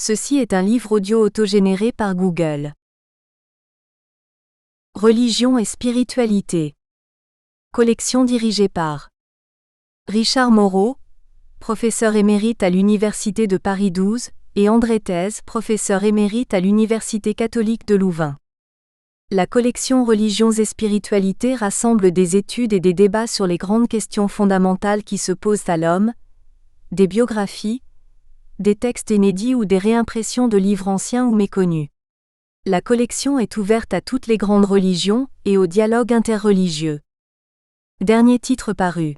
Ceci est un livre audio autogénéré par Google. Religion et spiritualité. Collection dirigée par Richard Moreau, professeur émérite à l'Université de Paris 12, et André Thèse, professeur émérite à l'Université catholique de Louvain. La collection Religions et spiritualité rassemble des études et des débats sur les grandes questions fondamentales qui se posent à l'homme, des biographies, des textes inédits ou des réimpressions de livres anciens ou méconnus. La collection est ouverte à toutes les grandes religions et au dialogue interreligieux. Dernier titre paru.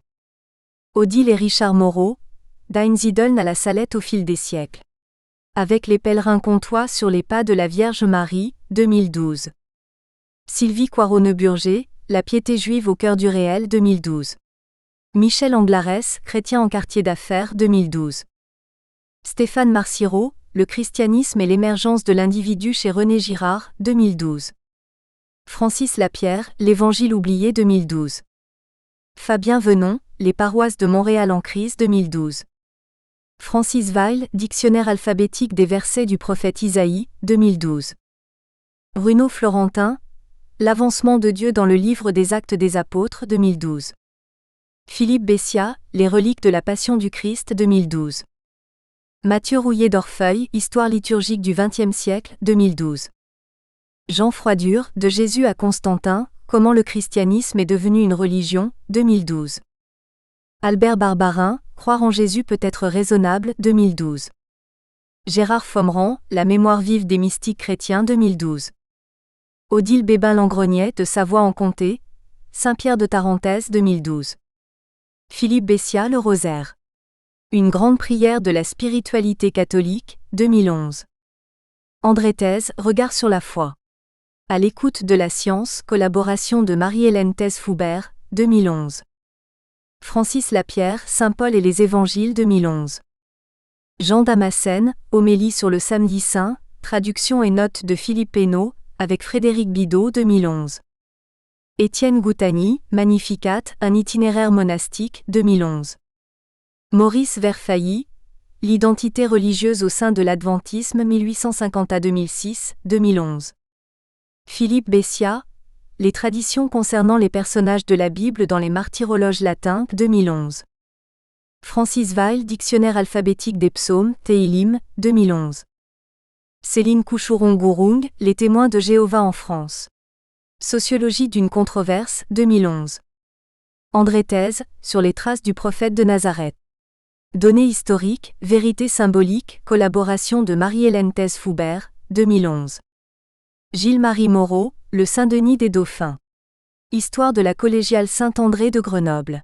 Odile et Richard Moreau, d'Einsiedeln à la Salette au fil des siècles. Avec les pèlerins comtois sur les pas de la Vierge Marie, 2012. Sylvie Coironeux-Burger, La piété juive au cœur du réel, 2012. Michel Anglarès, Chrétien en quartier d'affaires, 2012. Stéphane Marciro, Le christianisme et l'émergence de l'individu chez René Girard, 2012. Francis Lapierre, L'Évangile oublié, 2012. Fabien Venon, Les paroisses de Montréal en crise, 2012. Francis Weil, Dictionnaire alphabétique des versets du prophète Isaïe, 2012. Bruno Florentin, L'avancement de Dieu dans le livre des Actes des Apôtres, 2012. Philippe Bessia, Les reliques de la Passion du Christ, 2012. Mathieu Rouillet d'Orfeuille, Histoire liturgique du XXe siècle, 2012. Jean Froidure, De Jésus à Constantin, Comment le christianisme est devenu une religion, 2012. Albert Barbarin, Croire en Jésus peut être raisonnable, 2012. Gérard Fomeran, La mémoire vive des mystiques chrétiens, 2012. Odile Bébin-Langrognet, De Savoie en Comté, Saint-Pierre de Tarentaise, 2012. Philippe Bessia, Le Rosaire. Une grande prière de la spiritualité catholique, 2011. André Thèse, Regard sur la foi. À l'écoute de la science, collaboration de Marie-Hélène Thèse-Foubert, 2011. Francis Lapierre, Saint Paul et les Évangiles, 2011. Jean Damascène, Homélie sur le Samedi Saint, traduction et notes de Philippe Pénaud, avec Frédéric Bidot, 2011. Étienne Goutani, Magnificat, un itinéraire monastique, 2011. Maurice Verfailly, L'identité religieuse au sein de l'Adventisme 1850 à 2006, 2011. Philippe Bessia, Les traditions concernant les personnages de la Bible dans les martyrologes latins, 2011. Francis Weil, Dictionnaire alphabétique des psaumes, Teilim, 2011. Céline Couchouron-Gourung, Les témoins de Jéhovah en France. Sociologie d'une controverse, 2011. André Thèse, Sur les traces du prophète de Nazareth. Données historiques, vérité symbolique, collaboration de Marie-Hélène Thèse-Foubert, 2011. Gilles-Marie Moreau, Le Saint-Denis des Dauphins. Histoire de la collégiale Saint-André de Grenoble.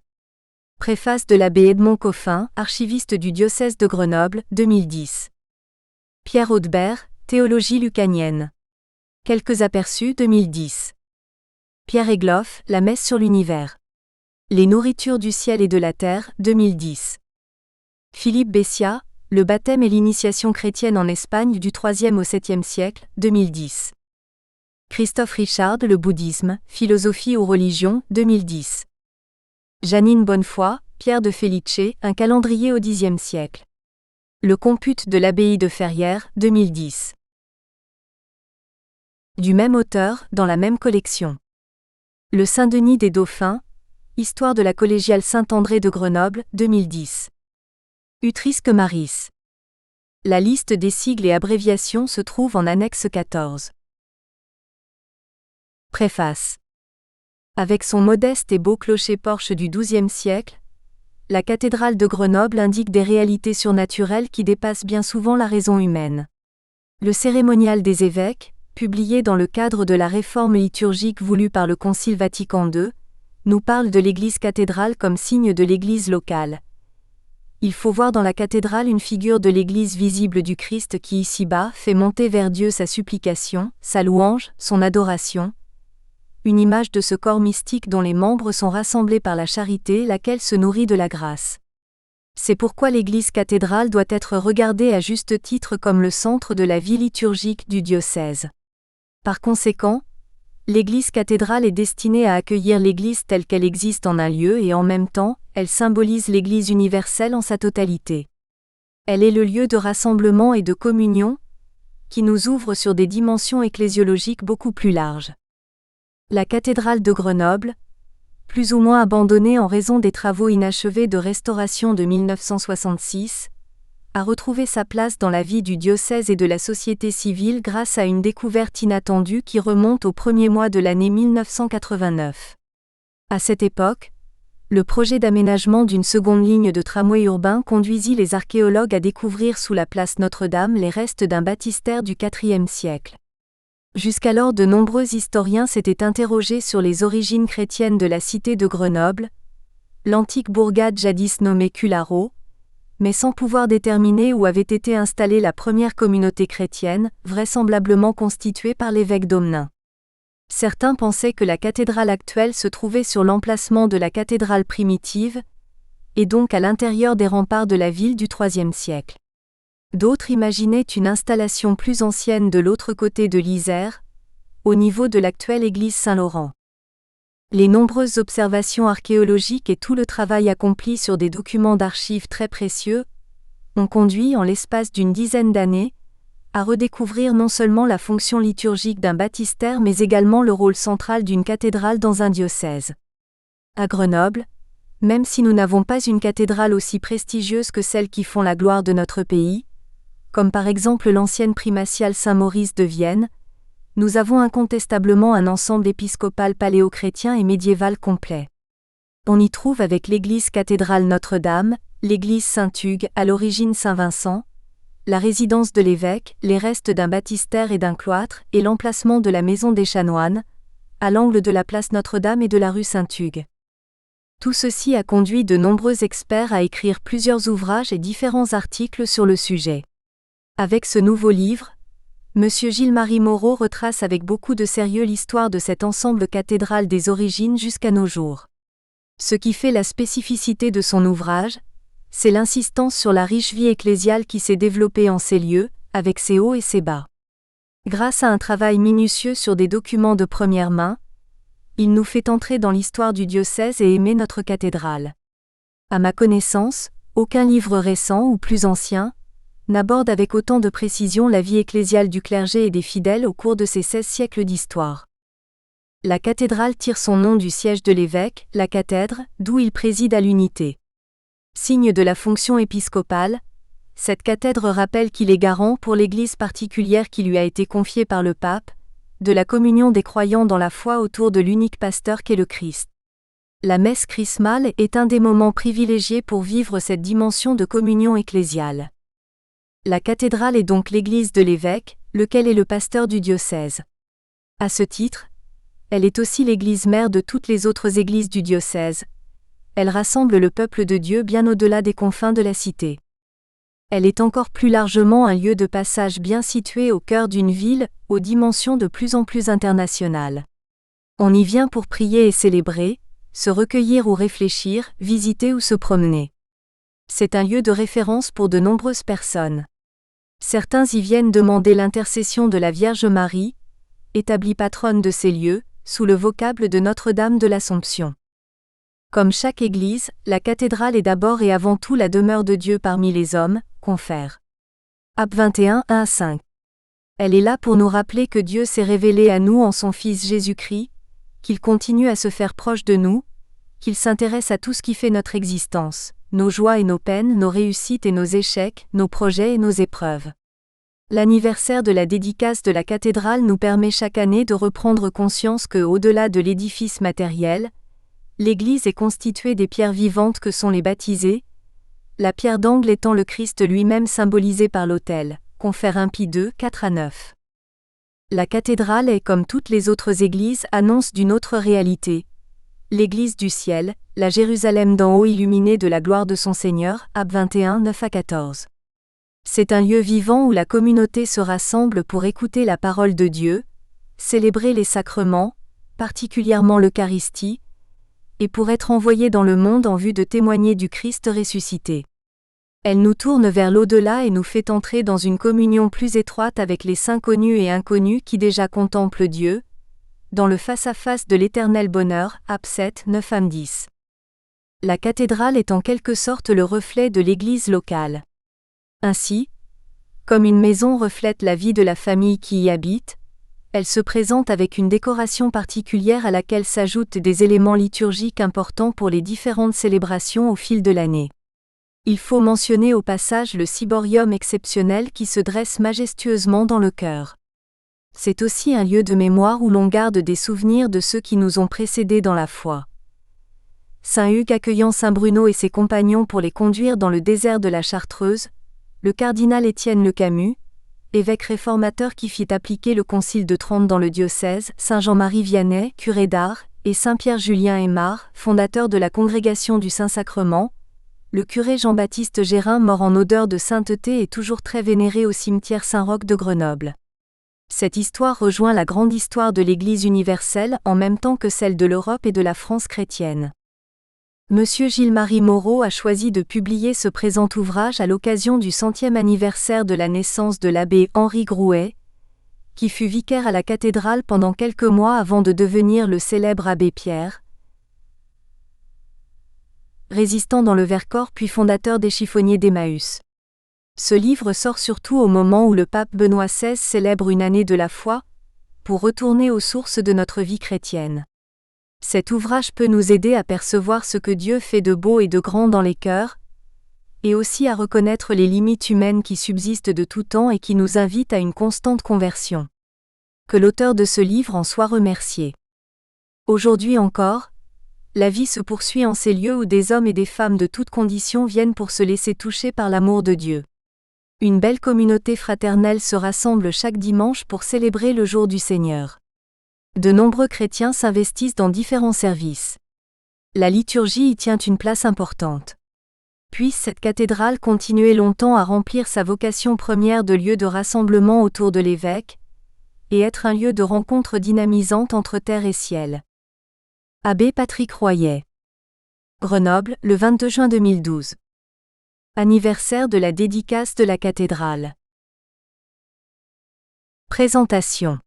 Préface de l'abbé Edmond Coffin, archiviste du diocèse de Grenoble, 2010. Pierre Audebert, Théologie lucanienne. Quelques aperçus, 2010. Pierre Egloff, La messe sur l'univers. Les nourritures du ciel et de la terre, 2010. Philippe Bessia, Le baptême et l'initiation chrétienne en Espagne du IIIe au VIIe siècle, 2010. Christophe Richard, Le bouddhisme, philosophie ou religion, 2010. Janine Bonnefoy, Pierre de Felice, Un calendrier au Xe siècle. Le compute de l'abbaye de Ferrières, 2010. Du même auteur, dans la même collection. Le Saint-Denis des Dauphins, Histoire de la collégiale Saint-André de Grenoble, 2010. Utrisque Maris. La liste des sigles et abréviations se trouve en annexe 14. Préface. Avec son modeste et beau clocher-porche du XIIe siècle, la cathédrale de Grenoble indique des réalités surnaturelles qui dépassent bien souvent la raison humaine. Le cérémonial des évêques, publié dans le cadre de la réforme liturgique voulue par le Concile Vatican II, nous parle de l'Église cathédrale comme signe de l'Église locale. Il faut voir dans la cathédrale une figure de l'Église visible du Christ qui ici-bas fait monter vers Dieu sa supplication, sa louange, son adoration. Une image de ce corps mystique dont les membres sont rassemblés par la charité laquelle se nourrit de la grâce. C'est pourquoi l'Église cathédrale doit être regardée à juste titre comme le centre de la vie liturgique du diocèse. Par conséquent, l'Église cathédrale est destinée à accueillir l'Église telle qu'elle existe en un lieu et en même temps, elle symbolise l'Église universelle en sa totalité. Elle est le lieu de rassemblement et de communion, qui nous ouvre sur des dimensions ecclésiologiques beaucoup plus larges. La cathédrale de Grenoble, plus ou moins abandonnée en raison des travaux inachevés de restauration de 1966, a retrouvé sa place dans la vie du diocèse et de la société civile grâce à une découverte inattendue qui remonte au premier mois de l'année 1989. À cette époque, le projet d'aménagement d'une seconde ligne de tramway urbain conduisit les archéologues à découvrir sous la place Notre-Dame les restes d'un baptistère du IVe siècle. Jusqu'alors, de nombreux historiens s'étaient interrogés sur les origines chrétiennes de la cité de Grenoble, l'antique bourgade jadis nommée Cularo, mais sans pouvoir déterminer où avait été installée la première communauté chrétienne, vraisemblablement constituée par l'évêque d'Aumenin. Certains pensaient que la cathédrale actuelle se trouvait sur l'emplacement de la cathédrale primitive, et donc à l'intérieur des remparts de la ville du IIIe siècle. D'autres imaginaient une installation plus ancienne de l'autre côté de l'Isère, au niveau de l'actuelle église Saint-Laurent. Les nombreuses observations archéologiques et tout le travail accompli sur des documents d'archives très précieux ont conduit, en l'espace d'une dizaine d'années, à redécouvrir non seulement la fonction liturgique d'un baptistère mais également le rôle central d'une cathédrale dans un diocèse. À Grenoble, même si nous n'avons pas une cathédrale aussi prestigieuse que celles qui font la gloire de notre pays, comme par exemple l'ancienne primatiale Saint-Maurice de Vienne, nous avons incontestablement un ensemble épiscopal paléo-chrétien et médiéval complet. On y trouve avec l'église cathédrale Notre-Dame, l'église Saint-Hugues, à l'origine Saint-Vincent, la résidence de l'évêque, les restes d'un baptistère et d'un cloître, et l'emplacement de la maison des chanoines, à l'angle de la place Notre-Dame et de la rue Saint-Hugues. Tout ceci a conduit de nombreux experts à écrire plusieurs ouvrages et différents articles sur le sujet. Avec ce nouveau livre, M. Gilles-Marie Moreau retrace avec beaucoup de sérieux l'histoire de cet ensemble cathédral des origines jusqu'à nos jours. Ce qui fait la spécificité de son ouvrage, c'est l'insistance sur la riche vie ecclésiale qui s'est développée en ces lieux, avec ses hauts et ses bas. Grâce à un travail minutieux sur des documents de première main, il nous fait entrer dans l'histoire du diocèse et aimer notre cathédrale. À ma connaissance, aucun livre récent ou plus ancien n'aborde avec autant de précision la vie ecclésiale du clergé et des fidèles au cours de ces 16 siècles d'histoire. La cathédrale tire son nom du siège de l'évêque, la cathèdre, d'où il préside à l'unité. Signe de la fonction épiscopale, cette cathèdre rappelle qu'il est garant pour l'Église particulière qui lui a été confiée par le pape, de la communion des croyants dans la foi autour de l'unique pasteur qu'est le Christ. La messe chrismale est un des moments privilégiés pour vivre cette dimension de communion ecclésiale. La cathédrale est donc l'église de l'évêque, lequel est le pasteur du diocèse. À ce titre, elle est aussi l'église mère de toutes les autres églises du diocèse. Elle rassemble le peuple de Dieu bien au-delà des confins de la cité. Elle est encore plus largement un lieu de passage bien situé au cœur d'une ville, aux dimensions de plus en plus internationales. On y vient pour prier et célébrer, se recueillir ou réfléchir, visiter ou se promener. C'est un lieu de référence pour de nombreuses personnes. Certains y viennent demander l'intercession de la Vierge Marie, établie patronne de ces lieux, sous le vocable de Notre-Dame de l'Assomption. Comme chaque église, la cathédrale est d'abord et avant tout la demeure de Dieu parmi les hommes, confère. Actes 21, 1-5. Elle est là pour nous rappeler que Dieu s'est révélé à nous en son Fils Jésus-Christ, qu'il continue à se faire proche de nous, qu'il s'intéresse à tout ce qui fait notre existence, nos joies et nos peines, nos réussites et nos échecs, nos projets et nos épreuves. L'anniversaire de la dédicace de la cathédrale nous permet chaque année de reprendre conscience que, au-delà de l'édifice matériel, l'Église est constituée des pierres vivantes que sont les baptisés, la pierre d'angle étant le Christ lui-même symbolisé par l'autel, confère 1 Pie II, 4-9. La cathédrale est, comme toutes les autres églises, annonce d'une autre réalité. L'Église du ciel, la Jérusalem d'en haut illuminée de la gloire de son Seigneur, Actes 21, 9-14. C'est un lieu vivant où la communauté se rassemble pour écouter la parole de Dieu, célébrer les sacrements, particulièrement l'Eucharistie, et pour être envoyée dans le monde en vue de témoigner du Christ ressuscité. Elle nous tourne vers l'au-delà et nous fait entrer dans une communion plus étroite avec les saints connus et inconnus qui déjà contemplent Dieu, dans le face-à-face de l'éternel bonheur, Actes 7, 9-10. La cathédrale est en quelque sorte le reflet de l'Église locale. Ainsi, comme une maison reflète la vie de la famille qui y habite, elle se présente avec une décoration particulière à laquelle s'ajoutent des éléments liturgiques importants pour les différentes célébrations au fil de l'année. Il faut mentionner au passage le ciborium exceptionnel qui se dresse majestueusement dans le chœur. C'est aussi un lieu de mémoire où l'on garde des souvenirs de ceux qui nous ont précédés dans la foi. Saint Hugues accueillant saint Bruno et ses compagnons pour les conduire dans le désert de la Chartreuse, le cardinal Étienne Le Camus, évêque réformateur qui fit appliquer le concile de Trente dans le diocèse, saint Jean-Marie Vianney, curé d'Ars, et saint Pierre-Julien Aymar, fondateur de la congrégation du Saint-Sacrement, le curé Jean-Baptiste Gérin mort en odeur de sainteté est toujours très vénéré au cimetière Saint-Roch de Grenoble. Cette histoire rejoint la grande histoire de l'Église universelle en même temps que celle de l'Europe et de la France chrétienne. Monsieur Gilles-Marie Moreau a choisi de publier ce présent ouvrage à l'occasion du 100e anniversaire de la naissance de l'abbé Henri Grouet, qui fut vicaire à la cathédrale pendant quelques mois avant de devenir le célèbre abbé Pierre, résistant dans le Vercors puis fondateur des chiffonniers d'Emmaüs. Ce livre sort surtout au moment où le pape Benoît XVI célèbre une année de la foi, pour retourner aux sources de notre vie chrétienne. Cet ouvrage peut nous aider à percevoir ce que Dieu fait de beau et de grand dans les cœurs, et aussi à reconnaître les limites humaines qui subsistent de tout temps et qui nous invitent à une constante conversion. Que l'auteur de ce livre en soit remercié. Aujourd'hui encore, la vie se poursuit en ces lieux où des hommes et des femmes de toutes conditions viennent pour se laisser toucher par l'amour de Dieu. Une belle communauté fraternelle se rassemble chaque dimanche pour célébrer le jour du Seigneur. De nombreux chrétiens s'investissent dans différents services. La liturgie y tient une place importante. Puisse cette cathédrale continuer longtemps à remplir sa vocation première de lieu de rassemblement autour de l'évêque, et être un lieu de rencontre dynamisante entre terre et ciel. Abbé Patrick Royer. Grenoble, le 22 juin 2012. Anniversaire de la dédicace de la cathédrale. Présentation.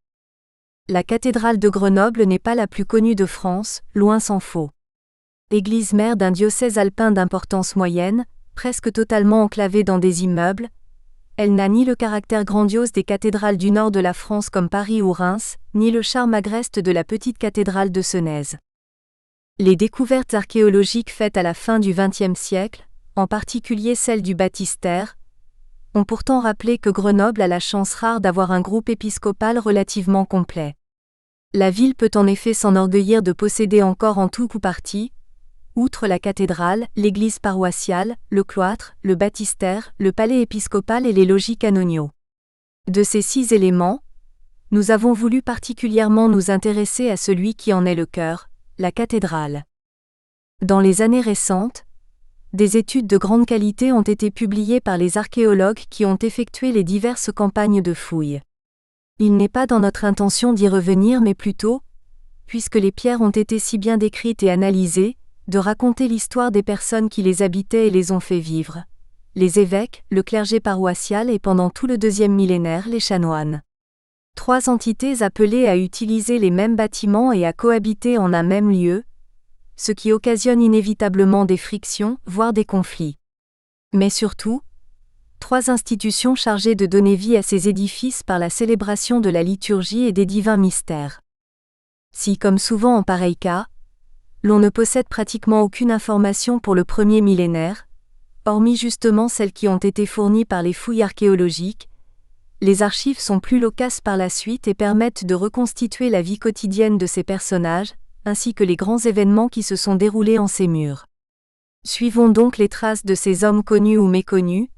La cathédrale de Grenoble n'est pas la plus connue de France, loin s'en faut. Église mère d'un diocèse alpin d'importance moyenne, presque totalement enclavée dans des immeubles, elle n'a ni le caractère grandiose des cathédrales du nord de la France comme Paris ou Reims, ni le charme agreste de la petite cathédrale de Senez. Les découvertes archéologiques faites à la fin du XXe siècle, en particulier celle du baptistère, ont pourtant rappelé que Grenoble a la chance rare d'avoir un groupe épiscopal relativement complet. La ville peut en effet s'enorgueillir de posséder encore en tout ou partie, outre la cathédrale, l'église paroissiale, le cloître, le baptistère, le palais épiscopal et les logis canoniaux. De ces 6 éléments, nous avons voulu particulièrement nous intéresser à celui qui en est le cœur, la cathédrale. Dans les années récentes, des études de grande qualité ont été publiées par les archéologues qui ont effectué les diverses campagnes de fouilles. Il n'est pas dans notre intention d'y revenir mais plutôt, puisque les pierres ont été si bien décrites et analysées, de raconter l'histoire des personnes qui les habitaient et les ont fait vivre, les évêques, le clergé paroissial et pendant tout le 2e millénaire les chanoines. 3 entités appelées à utiliser les mêmes bâtiments et à cohabiter en un même lieu, ce qui occasionne inévitablement des frictions, voire des conflits. Mais surtout, 3 institutions chargées de donner vie à ces édifices par la célébration de la liturgie et des divins mystères. Si, comme souvent en pareil cas, l'on ne possède pratiquement aucune information pour le 1er millénaire, hormis justement celles qui ont été fournies par les fouilles archéologiques, les archives sont plus loquaces par la suite et permettent de reconstituer la vie quotidienne de ces personnages, ainsi que les grands événements qui se sont déroulés en ces murs. Suivons donc les traces de ces hommes connus ou méconnus,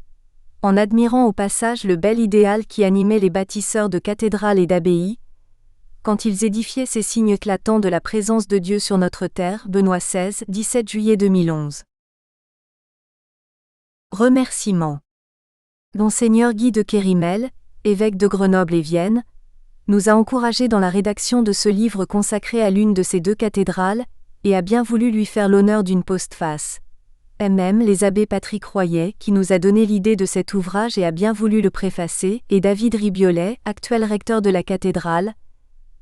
en admirant au passage le bel idéal qui animait les bâtisseurs de cathédrales et d'abbayes, quand ils édifiaient ces signes éclatants de la présence de Dieu sur notre terre. Benoît XVI, 17 juillet 2011. Remerciements. Monseigneur Guy de Kérimel, évêque de Grenoble et Vienne, nous a encouragés dans la rédaction de ce livre consacré à l'une de ces 2 cathédrales, et a bien voulu lui faire l'honneur d'une postface. Les abbés Patrick Royer, qui nous a donné l'idée de cet ouvrage et a bien voulu le préfacer, et David Ribiolet, actuel recteur de la cathédrale,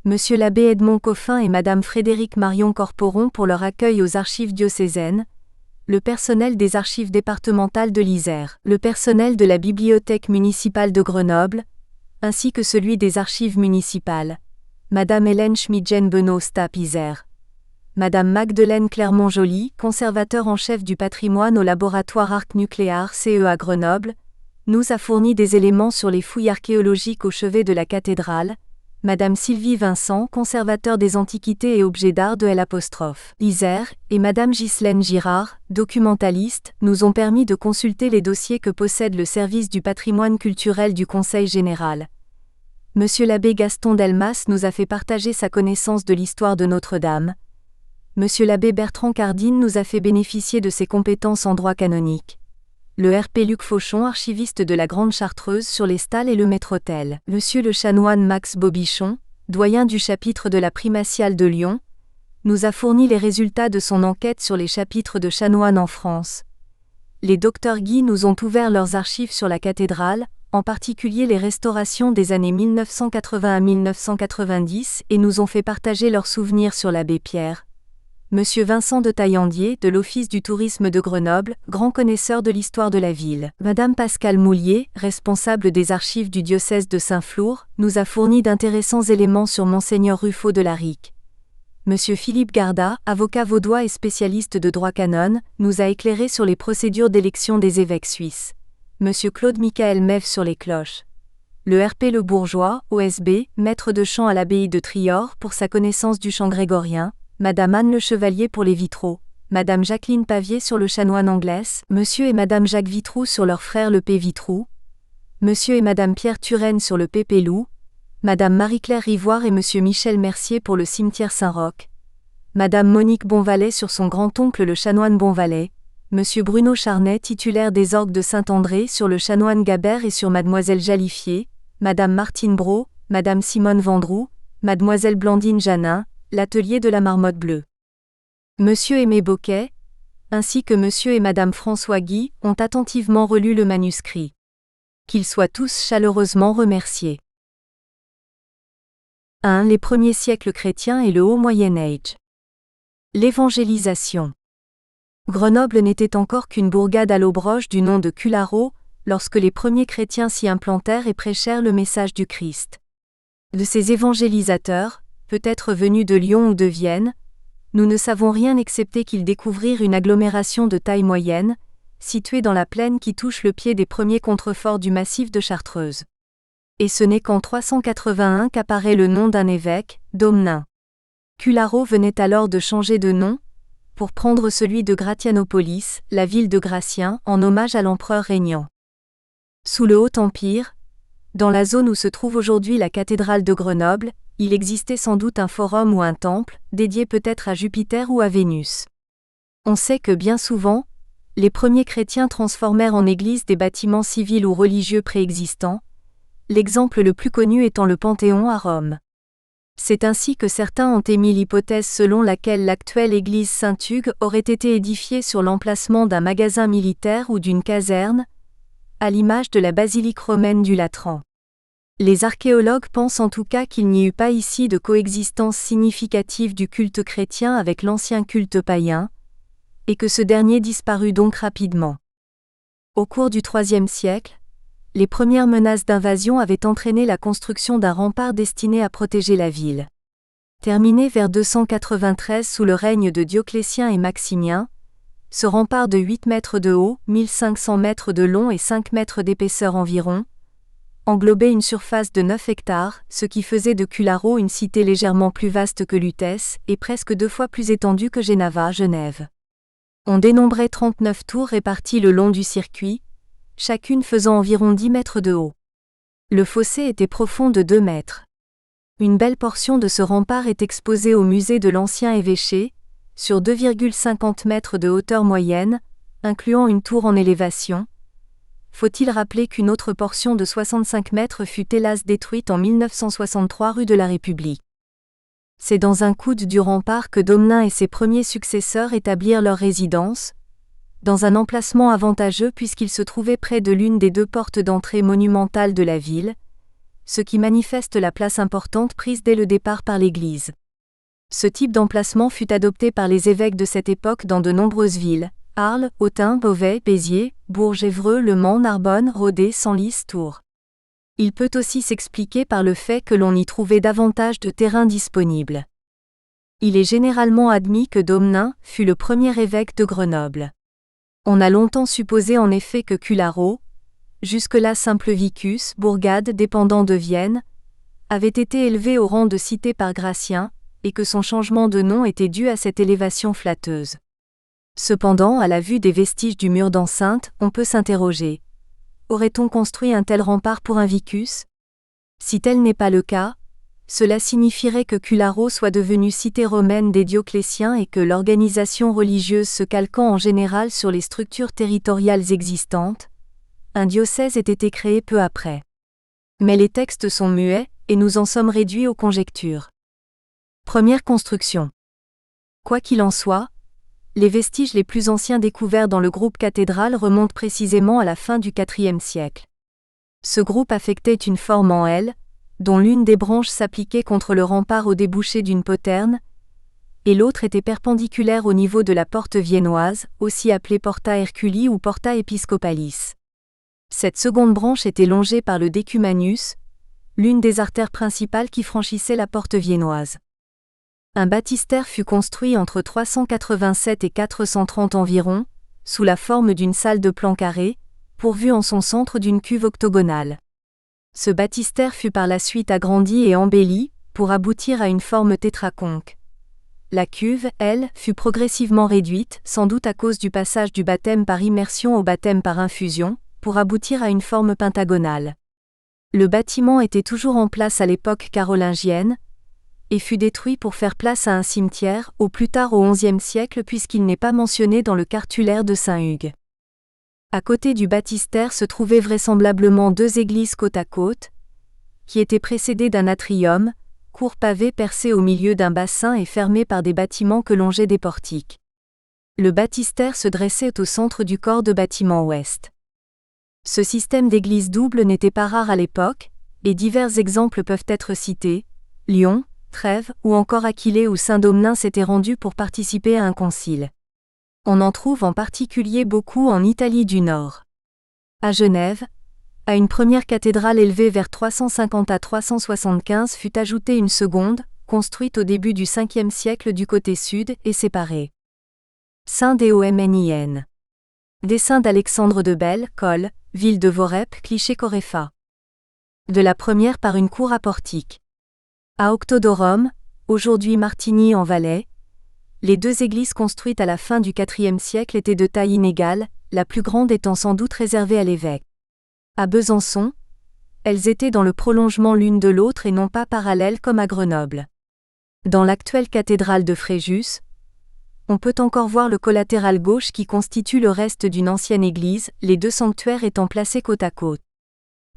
Monsieur l'abbé Edmond Coffin et Madame Frédérique Marion Corporon pour leur accueil aux archives diocésaines, le personnel des archives départementales de l'Isère, le personnel de la bibliothèque municipale de Grenoble, ainsi que celui des archives municipales, Madame Hélène Schmidgen-Benot Stap Isère, Madame Magdeleine Clermont-Joly, conservateur en chef du patrimoine au laboratoire Arc Nucléaire CEA Grenoble, nous a fourni des éléments sur les fouilles archéologiques au chevet de la cathédrale. Madame Sylvie Vincent, conservateur des antiquités et objets d'art de l'Isère, et Madame Ghislaine Girard, documentaliste, nous ont permis de consulter les dossiers que possède le service du patrimoine culturel du Conseil général. Monsieur l'abbé Gaston Delmas nous a fait partager sa connaissance de l'histoire de Notre-Dame. Monsieur l'abbé Bertrand Cardine nous a fait bénéficier de ses compétences en droit canonique. Le RP Luc Fauchon, archiviste de la Grande Chartreuse sur les stalles et le maître-autel. Monsieur le chanoine Max Bobichon, doyen du chapitre de la primatiale de Lyon, nous a fourni les résultats de son enquête sur les chapitres de chanoines en France. Les docteurs Guy nous ont ouvert leurs archives sur la cathédrale, en particulier les restaurations des années 1980 à 1990, et nous ont fait partager leurs souvenirs sur l'abbé Pierre. Monsieur Vincent de Taillandier, de l'Office du tourisme de Grenoble, grand connaisseur de l'histoire de la ville. Madame Pascale Moulier, responsable des archives du diocèse de Saint-Flour, nous a fourni d'intéressants éléments sur Monseigneur Ruffo de Laric. Monsieur Philippe Garda, avocat vaudois et spécialiste de droit canon, nous a éclairé sur les procédures d'élection des évêques suisses. Monsieur Claude Michael Mev sur les cloches. Le RP Le Bourgeois, OSB, maître de chant à l'abbaye de Trior pour sa connaissance du chant grégorien. Madame Anne Le Chevalier pour les vitraux, Madame Jacqueline Pavier sur le chanoine anglès, Monsieur et Madame Jacques Vitroux sur leur frère le P. Vitroux, Monsieur et Madame Pierre Turenne sur le P. Pélou, Madame Marie-Claire Rivoire et Monsieur Michel Mercier pour le cimetière Saint-Roch, Madame Monique Bonvalet sur son grand-oncle le chanoine Bonvalet, Monsieur Bruno Charnet titulaire des orgues de Saint-André sur le chanoine Gabert et sur Mademoiselle Jalifier, Madame Martine Brault, Madame Simone Vendroux, Mademoiselle Blandine Janin, l'atelier de la marmotte bleue. Monsieur Aimé Boquet, ainsi que Monsieur et Madame François Guy, ont attentivement relu le manuscrit. Qu'ils soient tous chaleureusement remerciés. 1. Les premiers siècles chrétiens et le Haut Moyen-Âge. L'évangélisation. Grenoble n'était encore qu'une bourgade à l'Aubroche du nom de Cularo, lorsque les premiers chrétiens s'y implantèrent et prêchèrent le message du Christ. De ces évangélisateurs, peut-être venus de Lyon ou de Vienne, nous ne savons rien excepté qu'ils découvrirent une agglomération de taille moyenne, située dans la plaine qui touche le pied des premiers contreforts du massif de Chartreuse. Et ce n'est qu'en 381 qu'apparaît le nom d'un évêque, Domnin. Cularo venait alors de changer de nom, pour prendre celui de Gratianopolis, la ville de Gratien, en hommage à l'empereur régnant. Sous le Haut-Empire, dans la zone où se trouve aujourd'hui la cathédrale de Grenoble, il existait sans doute un forum ou un temple, dédié peut-être à Jupiter ou à Vénus. On sait que bien souvent, les premiers chrétiens transformèrent en église des bâtiments civils ou religieux préexistants, l'exemple le plus connu étant le Panthéon à Rome. C'est ainsi que certains ont émis l'hypothèse selon laquelle l'actuelle église Saint-Hugues aurait été édifiée sur l'emplacement d'un magasin militaire ou d'une caserne, à l'image de la basilique romaine du Latran. Les archéologues pensent en tout cas qu'il n'y eut pas ici de coexistence significative du culte chrétien avec l'ancien culte païen, et que ce dernier disparut donc rapidement. Au cours du IIIe siècle, les premières menaces d'invasion avaient entraîné la construction d'un rempart destiné à protéger la ville. Terminé vers 293 sous le règne de Dioclétien et Maximien, ce rempart de 8 mètres de haut, 1500 mètres de long et 5 mètres d'épaisseur environ, englobait une surface de 9 hectares, ce qui faisait de Cularo une cité légèrement plus vaste que Lutèce et presque 2 fois plus étendue que Génava, Genève. On dénombrait 39 tours réparties le long du circuit, chacune faisant environ 10 mètres de haut. Le fossé était profond de 2 mètres. Une belle portion de ce rempart est exposée au musée de l'ancien évêché, sur 2,50 mètres de hauteur moyenne, incluant une tour en élévation. Faut-il rappeler qu'une autre portion de 65 mètres fut hélas détruite en 1963 rue de la République. C'est dans un coude du rempart que Domnin et ses premiers successeurs établirent leur résidence, dans un emplacement avantageux puisqu'il se trouvait près de l'une des 2 portes d'entrée monumentales de la ville, ce qui manifeste la place importante prise dès le départ par l'Église. Ce type d'emplacement fut adopté par les évêques de cette époque dans de nombreuses villes, Arles, Autun, Beauvais, Béziers, Bourges, Évreux, Le Mans, Narbonne, Rodez, Senlis, Tours. Il peut aussi s'expliquer par le fait que l'on y trouvait davantage de terrain disponible. Il est généralement admis que Daumenin fut le premier évêque de Grenoble. On a longtemps supposé en effet que Cularo, jusque-là simple vicus, bourgade dépendant de Vienne, avait été élevé au rang de cité par Gratien, et que son changement de nom était dû à cette élévation flatteuse. Cependant, à la vue des vestiges du mur d'enceinte, on peut s'interroger. Aurait-on construit un tel rempart pour un vicus ? Si tel n'est pas le cas, cela signifierait que Cularo soit devenue cité romaine des Dioclétiens et que l'organisation religieuse se calquant en général sur les structures territoriales existantes, un diocèse ait été créé peu après. Mais les textes sont muets, et nous en sommes réduits aux conjectures. Première construction. Quoi qu'il en soit, les vestiges les plus anciens découverts dans le groupe cathédral remontent précisément à la fin du IVe siècle. Ce groupe affectait une forme en L, dont l'une des branches s'appliquait contre le rempart au débouché d'une poterne, et l'autre était perpendiculaire au niveau de la porte viennoise, aussi appelée Porta Herculi ou Porta Episcopalis. Cette seconde branche était longée par le decumanus, l'une des artères principales qui franchissait la porte viennoise. Un baptistère fut construit entre 387 et 430 environ, sous la forme d'une salle de plan carré, pourvue en son centre d'une cuve octogonale. Ce baptistère fut par la suite agrandi et embelli, pour aboutir à une forme tétraconque. La cuve, elle, fut progressivement réduite, sans doute à cause du passage du baptême par immersion au baptême par infusion, pour aboutir à une forme pentagonale. Le bâtiment était toujours en place à l'époque carolingienne, et fut détruit pour faire place à un cimetière, au plus tard au XIe siècle puisqu'il n'est pas mentionné dans le cartulaire de Saint-Hugues. À côté du baptistère se trouvaient vraisemblablement deux églises côte à côte, qui étaient précédées d'un atrium, court pavé percé au milieu d'un bassin et fermé par des bâtiments que longeaient des portiques. Le baptistère se dressait au centre du corps de bâtiment ouest. Ce système d'église double n'était pas rare à l'époque, et divers exemples peuvent être cités, Lyon, Trèves ou encore Aquilée où saint Daumenin s'était rendu pour participer à un concile. On en trouve en particulier beaucoup en Italie du Nord. À Genève, à une première cathédrale élevée vers 350 à 375 fut ajoutée une seconde, construite au début du Ve siècle du côté sud et séparée. Saint-Daumenin. Dessin d'Alexandre de Belle, Col, ville de Vorep, Cliché-Coréfa. De la première par une cour à portique. À Octodorum, aujourd'hui Martigny en Valais, les deux églises construites à la fin du IVe siècle étaient de taille inégale, la plus grande étant sans doute réservée à l'évêque. À Besançon, elles étaient dans le prolongement l'une de l'autre et non pas parallèles comme à Grenoble. Dans l'actuelle cathédrale de Fréjus, on peut encore voir le collatéral gauche qui constitue le reste d'une ancienne église, les deux sanctuaires étant placés côte à côte.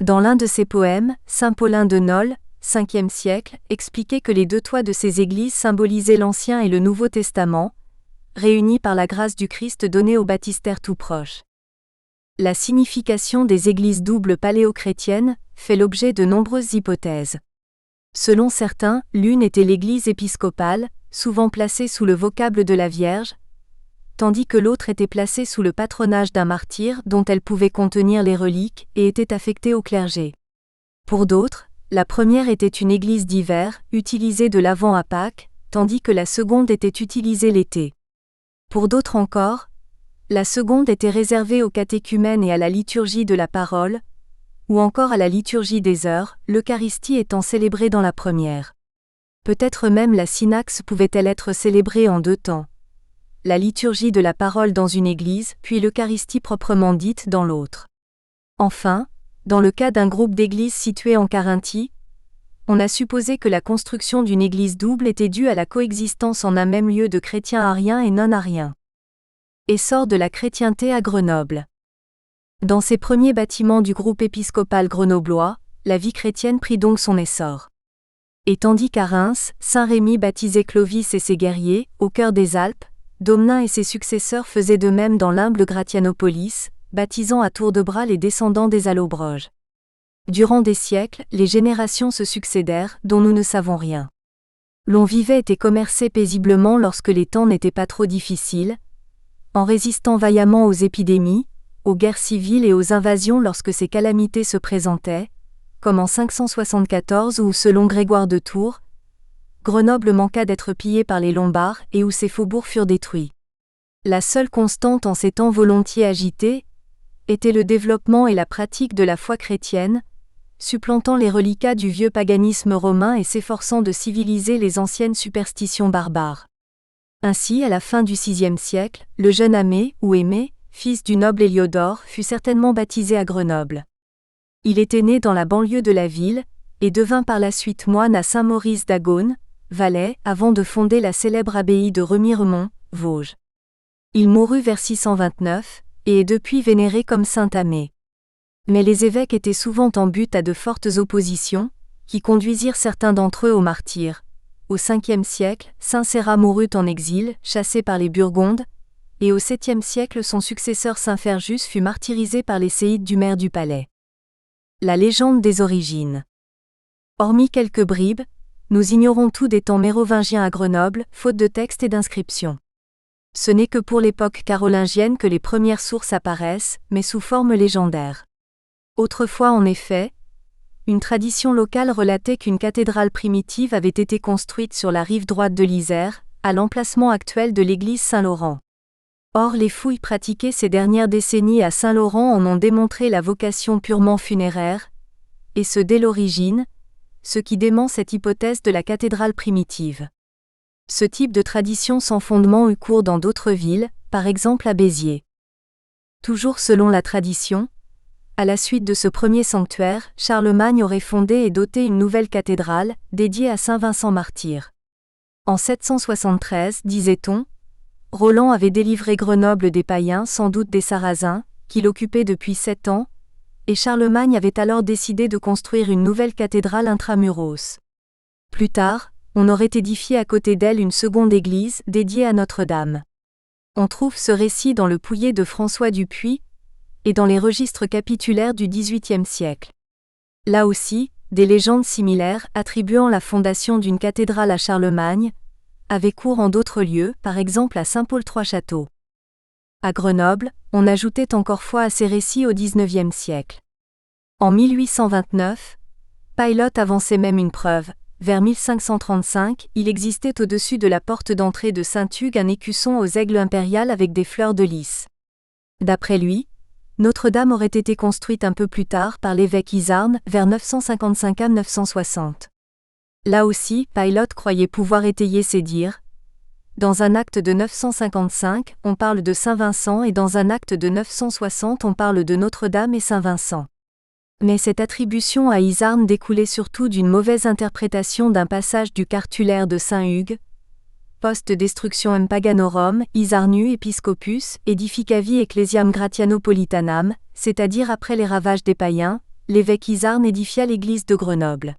Dans l'un de ses poèmes, saint Paulin de Nol, 5e siècle, expliquait que les deux toits de ces églises symbolisaient l'Ancien et le Nouveau Testament, réunis par la grâce du Christ donnée au baptistère tout proche. La signification des églises doubles paléochrétiennes fait l'objet de nombreuses hypothèses. Selon certains, l'une était l'église épiscopale, souvent placée sous le vocable de la Vierge, tandis que l'autre était placée sous le patronage d'un martyr dont elle pouvait contenir les reliques et était affectée au clergé. Pour d'autres, la première était une église d'hiver, utilisée de l'Avent à Pâques, tandis que la seconde était utilisée l'été. Pour d'autres encore, la seconde était réservée aux catéchumènes et à la liturgie de la parole, ou encore à la liturgie des heures, l'Eucharistie étant célébrée dans la première. Peut-être même la synaxe pouvait-elle être célébrée en deux temps. La liturgie de la parole dans une église, puis l'Eucharistie proprement dite dans l'autre. Enfin, dans le cas d'un groupe d'églises situées en Carinthie, on a supposé que la construction d'une église double était due à la coexistence en un même lieu de chrétiens ariens et non-ariens. Essor de la chrétienté à Grenoble. Dans ces premiers bâtiments du groupe épiscopal grenoblois, la vie chrétienne prit donc son essor. Et tandis qu'à Reims, saint Rémy baptisait Clovis et ses guerriers, au cœur des Alpes, Daumenin et ses successeurs faisaient de même dans l'humble Gratianopolis, baptisant à tour de bras les descendants des Allobroges. Durant des siècles, les générations se succédèrent, dont nous ne savons rien. L'on vivait et commerçait paisiblement lorsque les temps n'étaient pas trop difficiles, en résistant vaillamment aux épidémies, aux guerres civiles et aux invasions lorsque ces calamités se présentaient, comme en 574 ou selon Grégoire de Tours, Grenoble manqua d'être pillée par les Lombards et où ses faubourgs furent détruits. La seule constante en ces temps volontiers agités était le développement et la pratique de la foi chrétienne, supplantant les reliquats du vieux paganisme romain et s'efforçant de civiliser les anciennes superstitions barbares. Ainsi, à la fin du VIe siècle, le jeune Aimé, ou Aimé, fils du noble Héliodore, fut certainement baptisé à Grenoble. Il était né dans la banlieue de la ville, et devint par la suite moine à Saint-Maurice d'Agaune, Valais, avant de fonder la célèbre abbaye de Remiremont, Vosges. Il mourut vers 629, et est depuis vénéré comme saint Aimé. Mais les évêques étaient souvent en butte à de fortes oppositions, qui conduisirent certains d'entre eux au martyre. Au Ve siècle, saint Sérat mourut en exil, chassé par les Burgondes, et au VIIe siècle son successeur saint Ferjus fut martyrisé par les séides du maire du palais. La légende des origines. Hormis quelques bribes, nous ignorons tout des temps mérovingiens à Grenoble, faute de textes et d'inscriptions. Ce n'est que pour l'époque carolingienne que les premières sources apparaissent, mais sous forme légendaire. Autrefois en effet, une tradition locale relatait qu'une cathédrale primitive avait été construite sur la rive droite de l'Isère, à l'emplacement actuel de l'église Saint-Laurent. Or les fouilles pratiquées ces dernières décennies à Saint-Laurent en ont démontré la vocation purement funéraire, et ce dès l'origine, ce qui dément cette hypothèse de la cathédrale primitive. Ce type de tradition sans fondement eut cours dans d'autres villes, par exemple à Béziers. Toujours selon la tradition, à la suite de ce premier sanctuaire, Charlemagne aurait fondé et doté une nouvelle cathédrale, dédiée à saint Vincent martyr. En 773, disait-on, Roland avait délivré Grenoble des païens, sans doute des Sarrasins, qui l'occupaient depuis 7 ans, et Charlemagne avait alors décidé de construire une nouvelle cathédrale intramuros. Plus tard, on aurait édifié à côté d'elle une seconde église, dédiée à Notre-Dame. On trouve ce récit dans le Pouillet de François Dupuis, et dans les registres capitulaires du XVIIIe siècle. Là aussi, des légendes similaires, attribuant la fondation d'une cathédrale à Charlemagne, avaient cours en d'autres lieux, par exemple à Saint-Paul-Trois-Châteaux. À Grenoble, on ajoutait encore foi à ces récits au XIXe siècle. En 1829, Paillotte avançait même une preuve. Vers 1535, il existait au-dessus de la porte d'entrée de Saint-Hugues un écusson aux aigles impériales avec des fleurs de lys. D'après lui, Notre-Dame aurait été construite un peu plus tard par l'évêque Izarn, vers 955 à 960. Là aussi, Paillotte croyait pouvoir étayer ses dires. Dans un acte de 955, on parle de Saint-Vincent et dans un acte de 960 on parle de Notre-Dame et Saint-Vincent. Mais cette attribution à Izarn découlait surtout d'une mauvaise interprétation d'un passage du cartulaire de Saint-Hugues. Post destructionem paganorum, Izarnu episcopus, edificavi ecclesiam Gratianopolitanam, c'est-à-dire après les ravages des païens, l'évêque Izarn édifia l'église de Grenoble.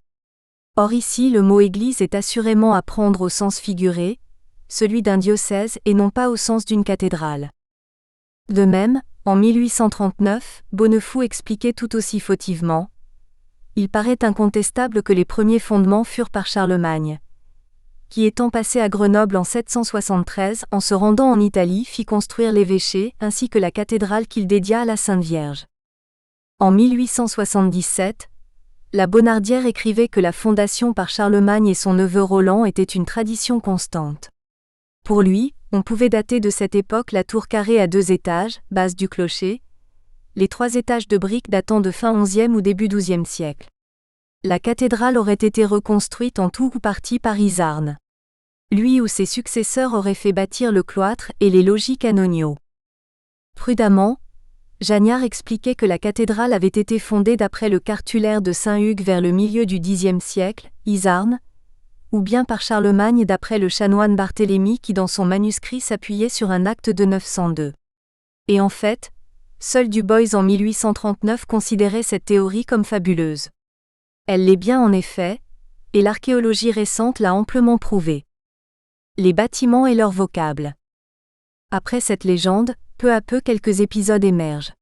Or ici le mot église est assurément à prendre au sens figuré, celui d'un diocèse et non pas au sens d'une cathédrale. De même, en 1839, Bonnefou expliquait tout aussi fautivement. Il paraît incontestable que les premiers fondements furent par Charlemagne, qui étant passé à Grenoble en 773, en se rendant en Italie fit construire l'évêché ainsi que la cathédrale qu'il dédia à la Sainte Vierge. En 1877, la Bonardière écrivait que la fondation par Charlemagne et son neveu Roland était une tradition constante. Pour lui, on pouvait dater de cette époque la tour carrée à 2 étages, base du clocher, les 3 étages de briques datant de fin XIe ou début XIIe siècle. La cathédrale aurait été reconstruite en tout ou partie par Izarn. Lui ou ses successeurs auraient fait bâtir le cloître et les logis canoniaux. Prudemment, Jagnard expliquait que la cathédrale avait été fondée d'après le cartulaire de Saint-Hugues vers le milieu du Xe siècle, Izarn, ou bien par Charlemagne d'après le chanoine Barthélemy qui dans son manuscrit s'appuyait sur un acte de 902. Et en fait, seul Du Bois en 1839 considérait cette théorie comme fabuleuse. Elle l'est bien en effet, et l'archéologie récente l'a amplement prouvé. Les bâtiments et leurs vocables. Après cette légende, peu à peu quelques épisodes émergent.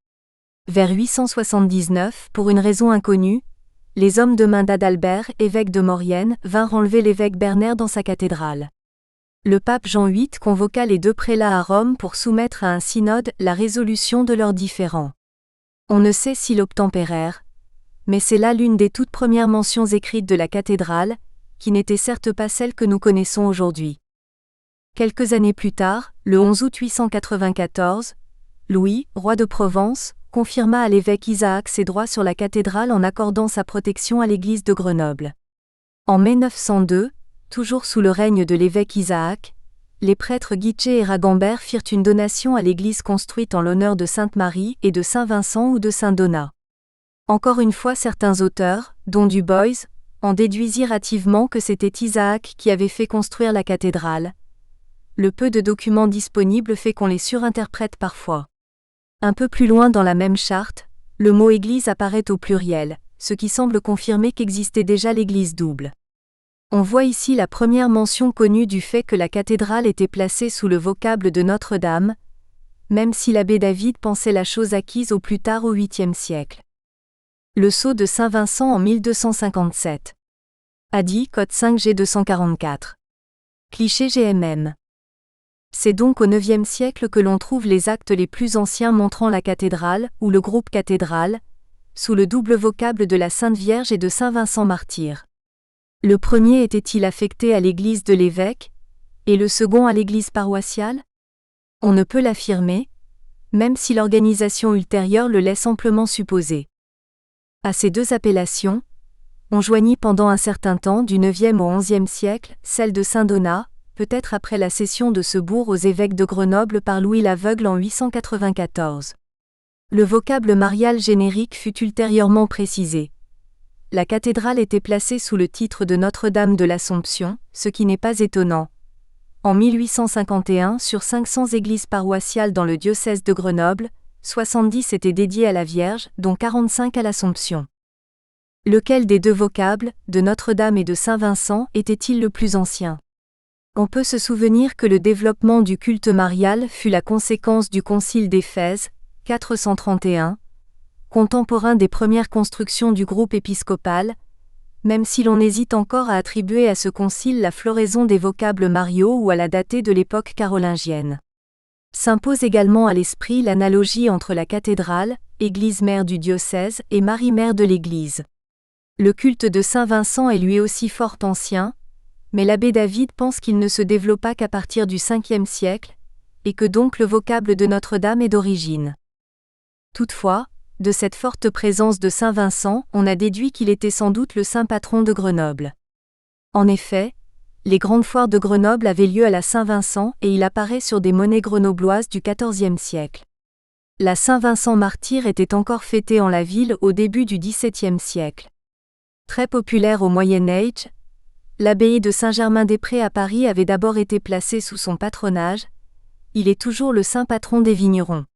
Vers 879, pour une raison inconnue, les hommes de main d'Adalbert, évêque de Maurienne, vinrent enlever l'évêque Berner dans sa cathédrale. Le pape Jean VIII convoqua les deux prélats à Rome pour soumettre à un synode la résolution de leurs différends. On ne sait s'ils obtempérèrent, mais c'est là l'une des toutes premières mentions écrites de la cathédrale, qui n'était certes pas celle que nous connaissons aujourd'hui. Quelques années plus tard, le 11 août 894, Louis, roi de Provence, confirma à l'évêque Isaac ses droits sur la cathédrale en accordant sa protection à l'église de Grenoble. En mai 902, toujours sous le règne de l'évêque Isaac, les prêtres Guitché et Ragambert firent une donation à l'église construite en l'honneur de Sainte Marie et de Saint Vincent ou de Saint Donat. Encore une fois, certains auteurs, dont Du Bois, en déduisirent hâtivement que c'était Isaac qui avait fait construire la cathédrale. Le peu de documents disponibles fait qu'on les surinterprète parfois. Un peu plus loin dans la même charte, le mot église apparaît au pluriel, ce qui semble confirmer qu'existait déjà l'église double. On voit ici la première mention connue du fait que la cathédrale était placée sous le vocable de Notre-Dame, même si l'abbé David pensait la chose acquise au plus tard au 8e siècle. Le sceau de Saint-Vincent en 1257. Adi, code 5G 244. Cliché GMM. C'est donc au IXe siècle que l'on trouve les actes les plus anciens montrant la cathédrale, ou le groupe cathédrale, sous le double vocable de la Sainte Vierge et de Saint Vincent martyr. Le premier était-il affecté à l'église de l'évêque, et le second à l'église paroissiale ? On ne peut l'affirmer, même si l'organisation ultérieure le laisse amplement supposer. À ces deux appellations, on joignit pendant un certain temps du IXe au XIe siècle celle de Saint Donat, peut-être après la cession de ce bourg aux évêques de Grenoble par Louis l'Aveugle en 894. Le vocable marial générique fut ultérieurement précisé. La cathédrale était placée sous le titre de Notre-Dame de l'Assomption, ce qui n'est pas étonnant. En 1851, sur 500 églises paroissiales dans le diocèse de Grenoble, 70 étaient dédiées à la Vierge, dont 45 à l'Assomption. Lequel des deux vocables, de Notre-Dame et de Saint-Vincent, était-il le plus ancien ? On peut se souvenir que le développement du culte marial fut la conséquence du concile d'Éphèse, 431, contemporain des premières constructions du groupe épiscopal, même si l'on hésite encore à attribuer à ce concile la floraison des vocables mariaux ou à la dater de l'époque carolingienne. S'impose également à l'esprit l'analogie entre la cathédrale, église mère du diocèse, et Marie mère de l'église. Le culte de Saint Vincent est lui aussi fort ancien, mais l'abbé David pense qu'il ne se développa qu'à partir du 5e siècle, et que donc le vocable de Notre-Dame est d'origine. Toutefois, de cette forte présence de Saint Vincent, on a déduit qu'il était sans doute le saint patron de Grenoble. En effet, les grandes foires de Grenoble avaient lieu à la Saint-Vincent et il apparaît sur des monnaies grenobloises du XIVe siècle. La Saint-Vincent martyr était encore fêtée en la ville au début du XVIIe siècle. Très populaire au Moyen Âge, l'abbaye de Saint-Germain-des-Prés à Paris avait d'abord été placée sous son patronage. Il est toujours le saint patron des vignerons.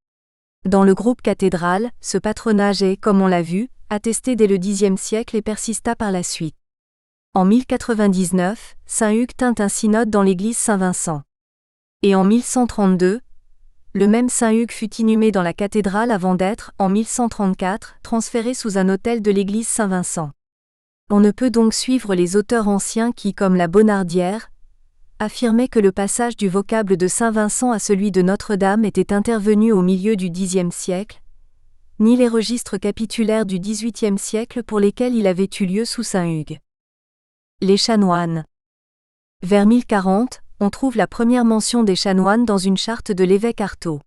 Dans le groupe cathédral, ce patronage est, comme on l'a vu, attesté dès le Xe siècle et persista par la suite. En 1099, saint Hugues tint un synode dans l'église Saint-Vincent. Et en 1132, le même saint Hugues fut inhumé dans la cathédrale avant d'être, en 1134, transféré sous un autel de l'église Saint-Vincent. On ne peut donc suivre les auteurs anciens qui, comme la Bonardière, affirmaient que le passage du vocable de Saint-Vincent à celui de Notre-Dame était intervenu au milieu du Xe siècle, ni les registres capitulaires du XVIIIe siècle pour lesquels il avait eu lieu sous saint Hugues. Les chanoines. Vers 1040, on trouve la première mention des chanoines dans une charte de l'évêque Artaud.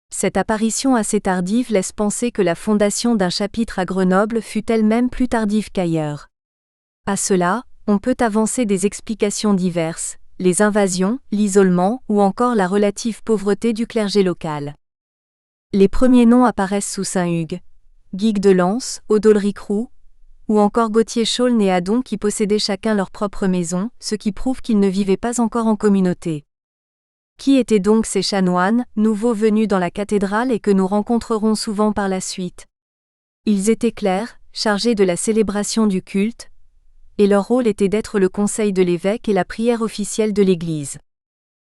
Cette apparition assez tardive laisse penser que la fondation d'un chapitre à Grenoble fut elle-même plus tardive qu'ailleurs. À cela, on peut avancer des explications diverses, les invasions, l'isolement ou encore la relative pauvreté du clergé local. Les premiers noms apparaissent sous saint Hugues, Guigues de Lens, Odolric Roux, ou encore Gauthier Chaulne et Adon qui possédaient chacun leur propre maison, ce qui prouve qu'ils ne vivaient pas encore en communauté. Qui étaient donc ces chanoines, nouveaux venus dans la cathédrale et que nous rencontrerons souvent par la suite ? Ils étaient clercs, chargés de la célébration du culte, et leur rôle était d'être le conseil de l'évêque et la prière officielle de l'Église.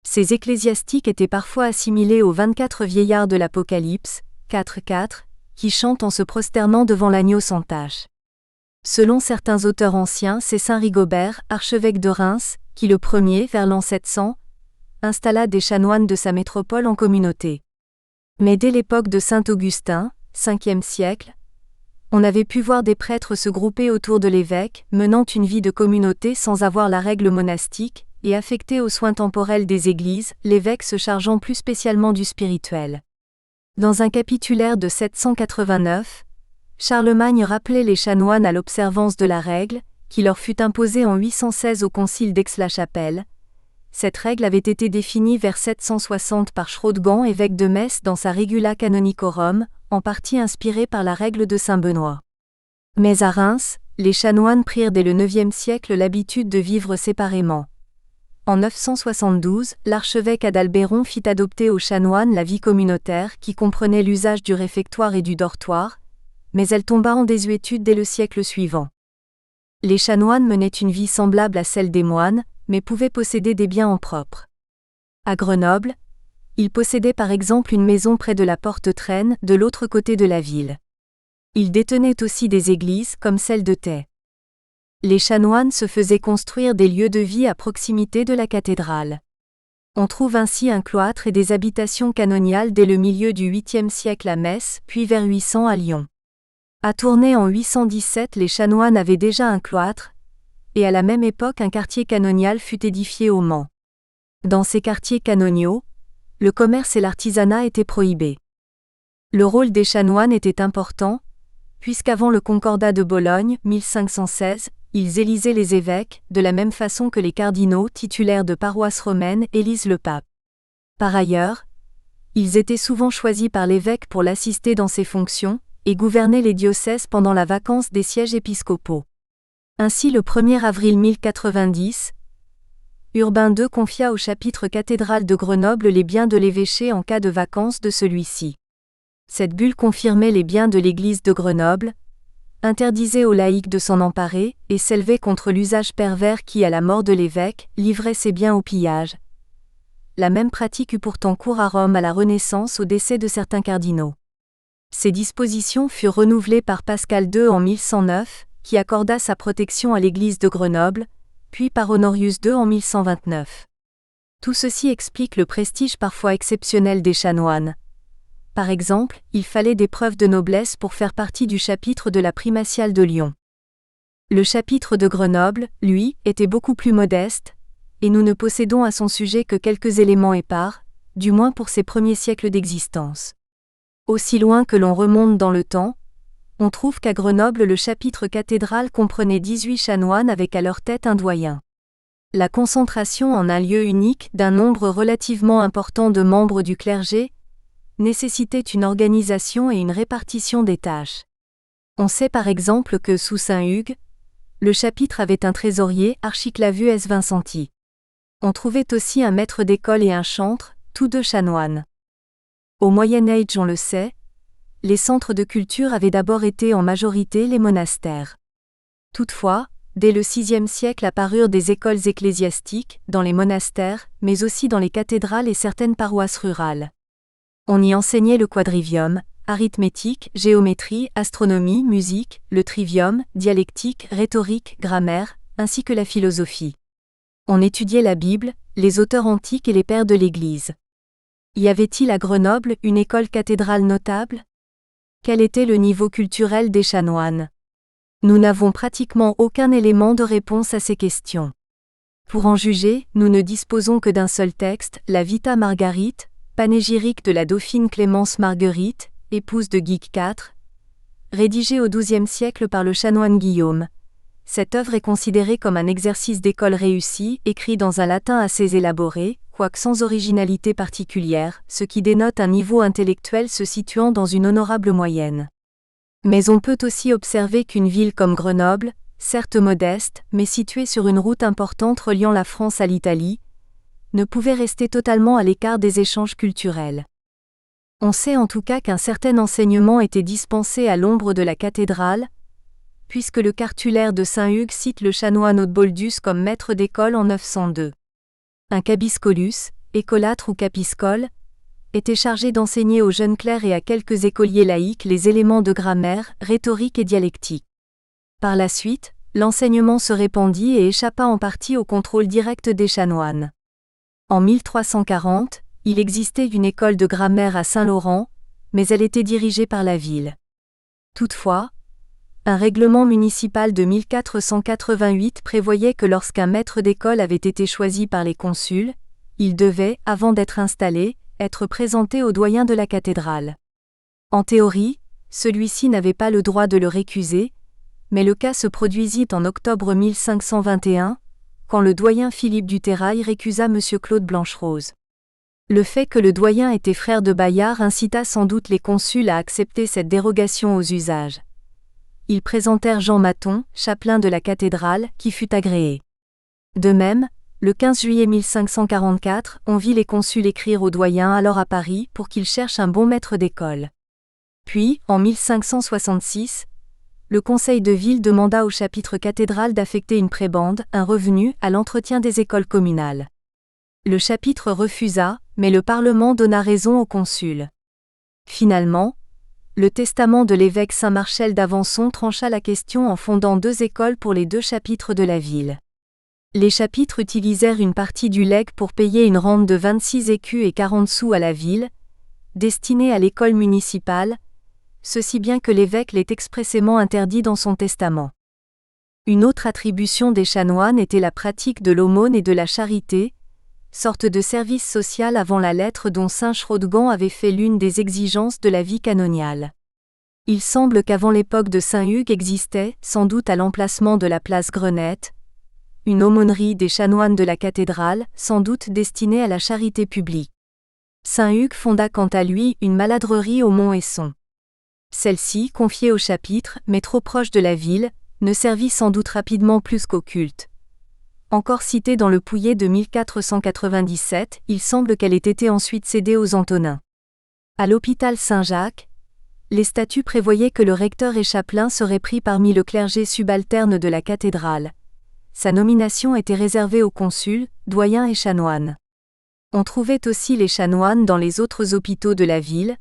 Ces ecclésiastiques étaient parfois assimilés aux 24 vieillards de l'Apocalypse, 4:4, qui chantent en se prosternant devant l'agneau sans tache. Selon certains auteurs anciens, c'est saint Rigobert, archevêque de Reims, qui le premier, vers l'an 700, installa des chanoines de sa métropole en communauté. Mais dès l'époque de saint Augustin, 5e siècle, on avait pu voir des prêtres se grouper autour de l'évêque, menant une vie de communauté sans avoir la règle monastique, et affectés aux soins temporels des églises, l'évêque se chargeant plus spécialement du spirituel. Dans un capitulaire de 789, Charlemagne rappelait les chanoines à l'observance de la règle, qui leur fut imposée en 816 au concile d'Aix-la-Chapelle. Cette règle avait été définie vers 760 par Chraudgan, évêque de Metz, dans sa Regula Canonicorum, en partie inspirée par la règle de saint Benoît. Mais à Reims, les chanoines prirent dès le IXe siècle l'habitude de vivre séparément. En 972, l'archevêque Adalbéron fit adopter aux chanoines la vie communautaire qui comprenait l'usage du réfectoire et du dortoir, mais elle tomba en désuétude dès le siècle suivant. Les chanoines menaient une vie semblable à celle des moines, mais pouvaient posséder des biens en propre. À Grenoble, ils possédaient par exemple une maison près de la porte Traîne, de l'autre côté de la ville. Ils détenaient aussi des églises comme celle de Thay. Les chanoines se faisaient construire des lieux de vie à proximité de la cathédrale. On trouve ainsi un cloître et des habitations canoniales dès le milieu du 8e siècle à Metz, puis vers 800 à Lyon. À Tournai en 817, les chanoines avaient déjà un cloître, et à la même époque un quartier canonial fut édifié au Mans. Dans ces quartiers canoniaux, le commerce et l'artisanat étaient prohibés. Le rôle des chanoines était important, puisqu'avant le Concordat de Bologne, 1516, ils élisaient les évêques, de la même façon que les cardinaux titulaires de paroisses romaines élisent le pape. Par ailleurs, ils étaient souvent choisis par l'évêque pour l'assister dans ses fonctions, et gouvernaient les diocèses pendant la vacance des sièges épiscopaux. Ainsi le 1er avril 1090, Urbain II confia au chapitre cathédral de Grenoble les biens de l'évêché en cas de vacance de celui-ci. Cette bulle confirmait les biens de l'église de Grenoble, interdisait aux laïcs de s'en emparer, et s'élevait contre l'usage pervers qui, à la mort de l'évêque, livrait ses biens au pillage. La même pratique eut pourtant cours à Rome à la Renaissance au décès de certains cardinaux. Ces dispositions furent renouvelées par Pascal II en 1109, qui accorda sa protection à l'église de Grenoble, puis par Honorius II en 1129. Tout ceci explique le prestige parfois exceptionnel des chanoines. Par exemple, il fallait des preuves de noblesse pour faire partie du chapitre de la primatiale de Lyon. Le chapitre de Grenoble, lui, était beaucoup plus modeste, et nous ne possédons à son sujet que quelques éléments épars, du moins pour ses premiers siècles d'existence. Aussi loin que l'on remonte dans le temps, on trouve qu'à Grenoble le chapitre cathédral comprenait 18 chanoines avec à leur tête un doyen. La concentration en un lieu unique d'un nombre relativement important de membres du clergé nécessitait une organisation et une répartition des tâches. On sait par exemple que sous saint Hugues, le chapitre avait un trésorier, Archiclavius Vincenti. On trouvait aussi un maître d'école et un chantre, tous deux chanoines. Au Moyen Âge, on le sait, les centres de culture avaient d'abord été en majorité les monastères. Toutefois, dès le VIe siècle apparurent des écoles ecclésiastiques, dans les monastères, mais aussi dans les cathédrales et certaines paroisses rurales. On y enseignait le quadrivium, arithmétique, géométrie, astronomie, musique, le trivium, dialectique, rhétorique, grammaire, ainsi que la philosophie. On étudiait la Bible, les auteurs antiques et les pères de l'Église. Y avait-il à Grenoble une école cathédrale notable ? Quel était le niveau culturel des chanoines ? Nous n'avons pratiquement aucun élément de réponse à ces questions. Pour en juger, nous ne disposons que d'un seul texte, la Vita Margarite, panégyrique de la dauphine Clémence Marguerite, épouse de Guy IV, rédigée au XIIe siècle par le chanoine Guillaume. Cette œuvre est considérée comme un exercice d'école réussi, écrit dans un latin assez élaboré, quoique sans originalité particulière, ce qui dénote un niveau intellectuel se situant dans une honorable moyenne. Mais on peut aussi observer qu'une ville comme Grenoble, certes modeste, mais située sur une route importante reliant la France à l'Italie, ne pouvait rester totalement à l'écart des échanges culturels. On sait en tout cas qu'un certain enseignement était dispensé à l'ombre de la cathédrale, puisque le cartulaire de saint Hugues cite le chanoine Audeboldus comme maître d'école en 902. Un cabiscolus, écolâtre ou capiscole, était chargé d'enseigner aux jeunes clercs et à quelques écoliers laïcs les éléments de grammaire, rhétorique et dialectique. Par la suite, l'enseignement se répandit et échappa en partie au contrôle direct des chanoines. En 1340, il existait une école de grammaire à Saint-Laurent, mais elle était dirigée par la ville. Toutefois, un règlement municipal de 1488 prévoyait que lorsqu'un maître d'école avait été choisi par les consuls, il devait, avant d'être installé, être présenté au doyen de la cathédrale. En théorie, celui-ci n'avait pas le droit de le récuser, mais le cas se produisit en octobre 1521, quand le doyen Philippe du Terrail récusa M. Claude Blancherose. Le fait que le doyen était frère de Bayard incita sans doute les consuls à accepter cette dérogation aux usages. Ils présentèrent Jean Maton, chapelain de la cathédrale, qui fut agréé. De même, le 15 juillet 1544, on vit les consuls écrire au doyen alors à Paris pour qu'il cherche un bon maître d'école. Puis, en 1566, le conseil de ville demanda au chapitre cathédral d'affecter une prébende, un revenu, à l'entretien des écoles communales. Le chapitre refusa, mais le Parlement donna raison au consul. Finalement, le testament de l'évêque Saint-Marcel d'Avençon trancha la question en fondant 2 écoles pour les 2 chapitres de la ville. Les chapitres utilisèrent une partie du legs pour payer une rente de 26 écus et 40 sous à la ville, destinée à l'école municipale, ceci bien que l'évêque l'ait expressément interdit dans son testament. Une autre attribution des chanoines était la pratique de l'aumône et de la charité, sorte de service social avant la lettre dont saint Chrodegand avait fait l'une des exigences de la vie canoniale. Il semble qu'avant l'époque de saint Hugues existait, sans doute à l'emplacement de la place Grenette, une aumônerie des chanoines de la cathédrale, sans doute destinée à la charité publique. Saint Hugues fonda quant à lui une maladrerie au Mont-Esson. Celle-ci, confiée au chapitre, mais trop proche de la ville, ne servit sans doute rapidement plus qu'au culte. Encore citée dans le Pouillet de 1497, il semble qu'elle ait été ensuite cédée aux Antonins. À l'hôpital Saint-Jacques, les statuts prévoyaient que le recteur et chapelain seraient pris parmi le clergé subalterne de la cathédrale. Sa nomination était réservée aux consuls, doyens et chanoines. On trouvait aussi les chanoines dans les autres hôpitaux de la ville,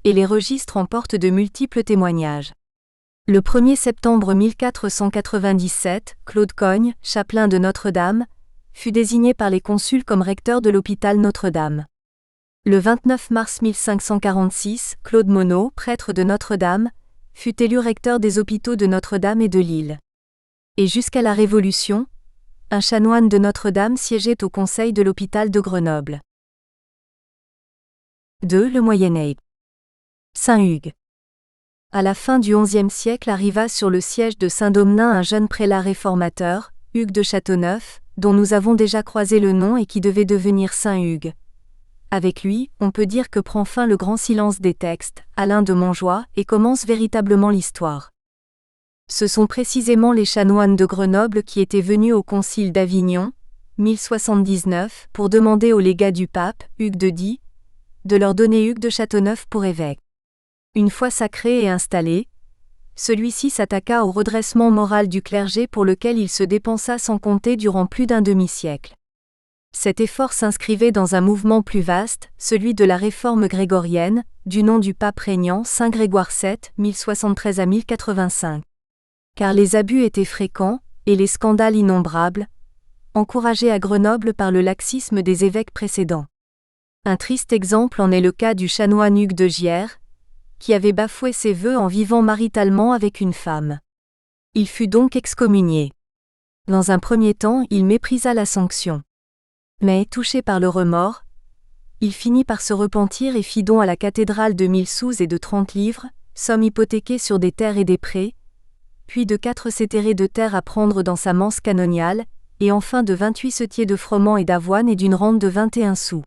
et les registres en portent de multiples témoignages. Le 1er septembre 1497, Claude Cogne, chapelain de Notre-Dame, fut désigné par les consuls comme recteur de l'hôpital Notre-Dame. Le 29 mars 1546, Claude Monod, prêtre de Notre-Dame, fut élu recteur des hôpitaux de Notre-Dame et de Lille. Et jusqu'à la Révolution, un chanoine de Notre-Dame siégeait au conseil de l'hôpital de Grenoble. 2. Le Moyen-Âge. Saint Hugues. À la fin du XIe siècle arriva sur le siège de Saint-Domenin un jeune prélat réformateur, Hugues de Châteauneuf, dont nous avons déjà croisé le nom et qui devait devenir Saint Hugues. Avec lui, on peut dire que prend fin le grand silence des textes, Alain de Montjoie, et commence véritablement l'histoire. Ce sont précisément les chanoines de Grenoble qui étaient venus au concile d'Avignon, 1079, pour demander au légat du pape, Hugues de Die, de leur donner Hugues de Châteauneuf pour évêque. Une fois sacré et installé, celui-ci s'attaqua au redressement moral du clergé pour lequel il se dépensa sans compter durant plus d'un demi-siècle. Cet effort s'inscrivait dans un mouvement plus vaste, celui de la réforme grégorienne, du nom du pape régnant Saint Grégoire VII, 1073 à 1085. Car les abus étaient fréquents, et les scandales innombrables, encouragés à Grenoble par le laxisme des évêques précédents. Un triste exemple en est le cas du chanoine Hugues de Giers, qui avait bafoué ses vœux en vivant maritalement avec une femme. Il fut donc excommunié. Dans un premier temps, il méprisa la sanction. Mais, touché par le remords, il finit par se repentir et fit don à la cathédrale de 1000 sous et de 30 livres, somme hypothéquée sur des terres et des prés, puis de 4 cétérés de terre à prendre dans sa manse canoniale, et enfin de 28 setiers de froment et d'avoine et d'une rente de 21 sous.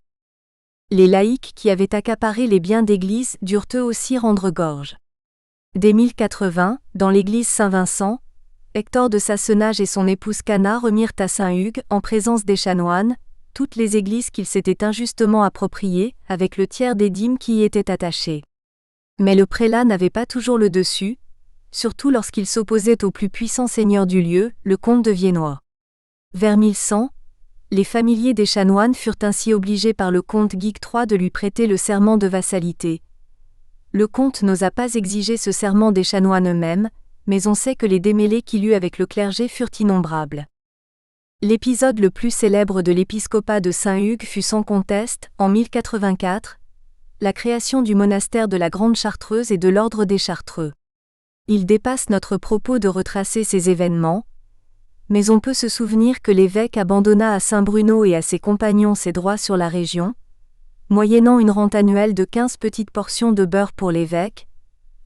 Les laïcs qui avaient accaparé les biens d'église durent eux aussi rendre gorge. Dès 1080, dans l'église Saint-Vincent, Hector de Sassenage et son épouse Cana remirent à Saint Hugues, en présence des chanoines, toutes les églises qu'ils s'étaient injustement appropriées, avec le tiers des dîmes qui y étaient attachées. Mais le prélat n'avait pas toujours le dessus, surtout lorsqu'il s'opposait au plus puissant seigneur du lieu, le comte de Viennois. Vers 1100, les familiers des chanoines furent ainsi obligés par le comte Guigues III de lui prêter le serment de vassalité. Le comte n'osa pas exiger ce serment des chanoines eux-mêmes, mais on sait que les démêlés qu'il eut avec le clergé furent innombrables. L'épisode le plus célèbre de l'épiscopat de Saint-Hugues fut sans conteste, en 1084, la création du monastère de la Grande Chartreuse et de l'ordre des Chartreux. Il dépasse notre propos de retracer ces événements, mais on peut se souvenir que l'évêque abandonna à Saint Bruno et à ses compagnons ses droits sur la région, moyennant une rente annuelle de 15 petites portions de beurre pour l'évêque,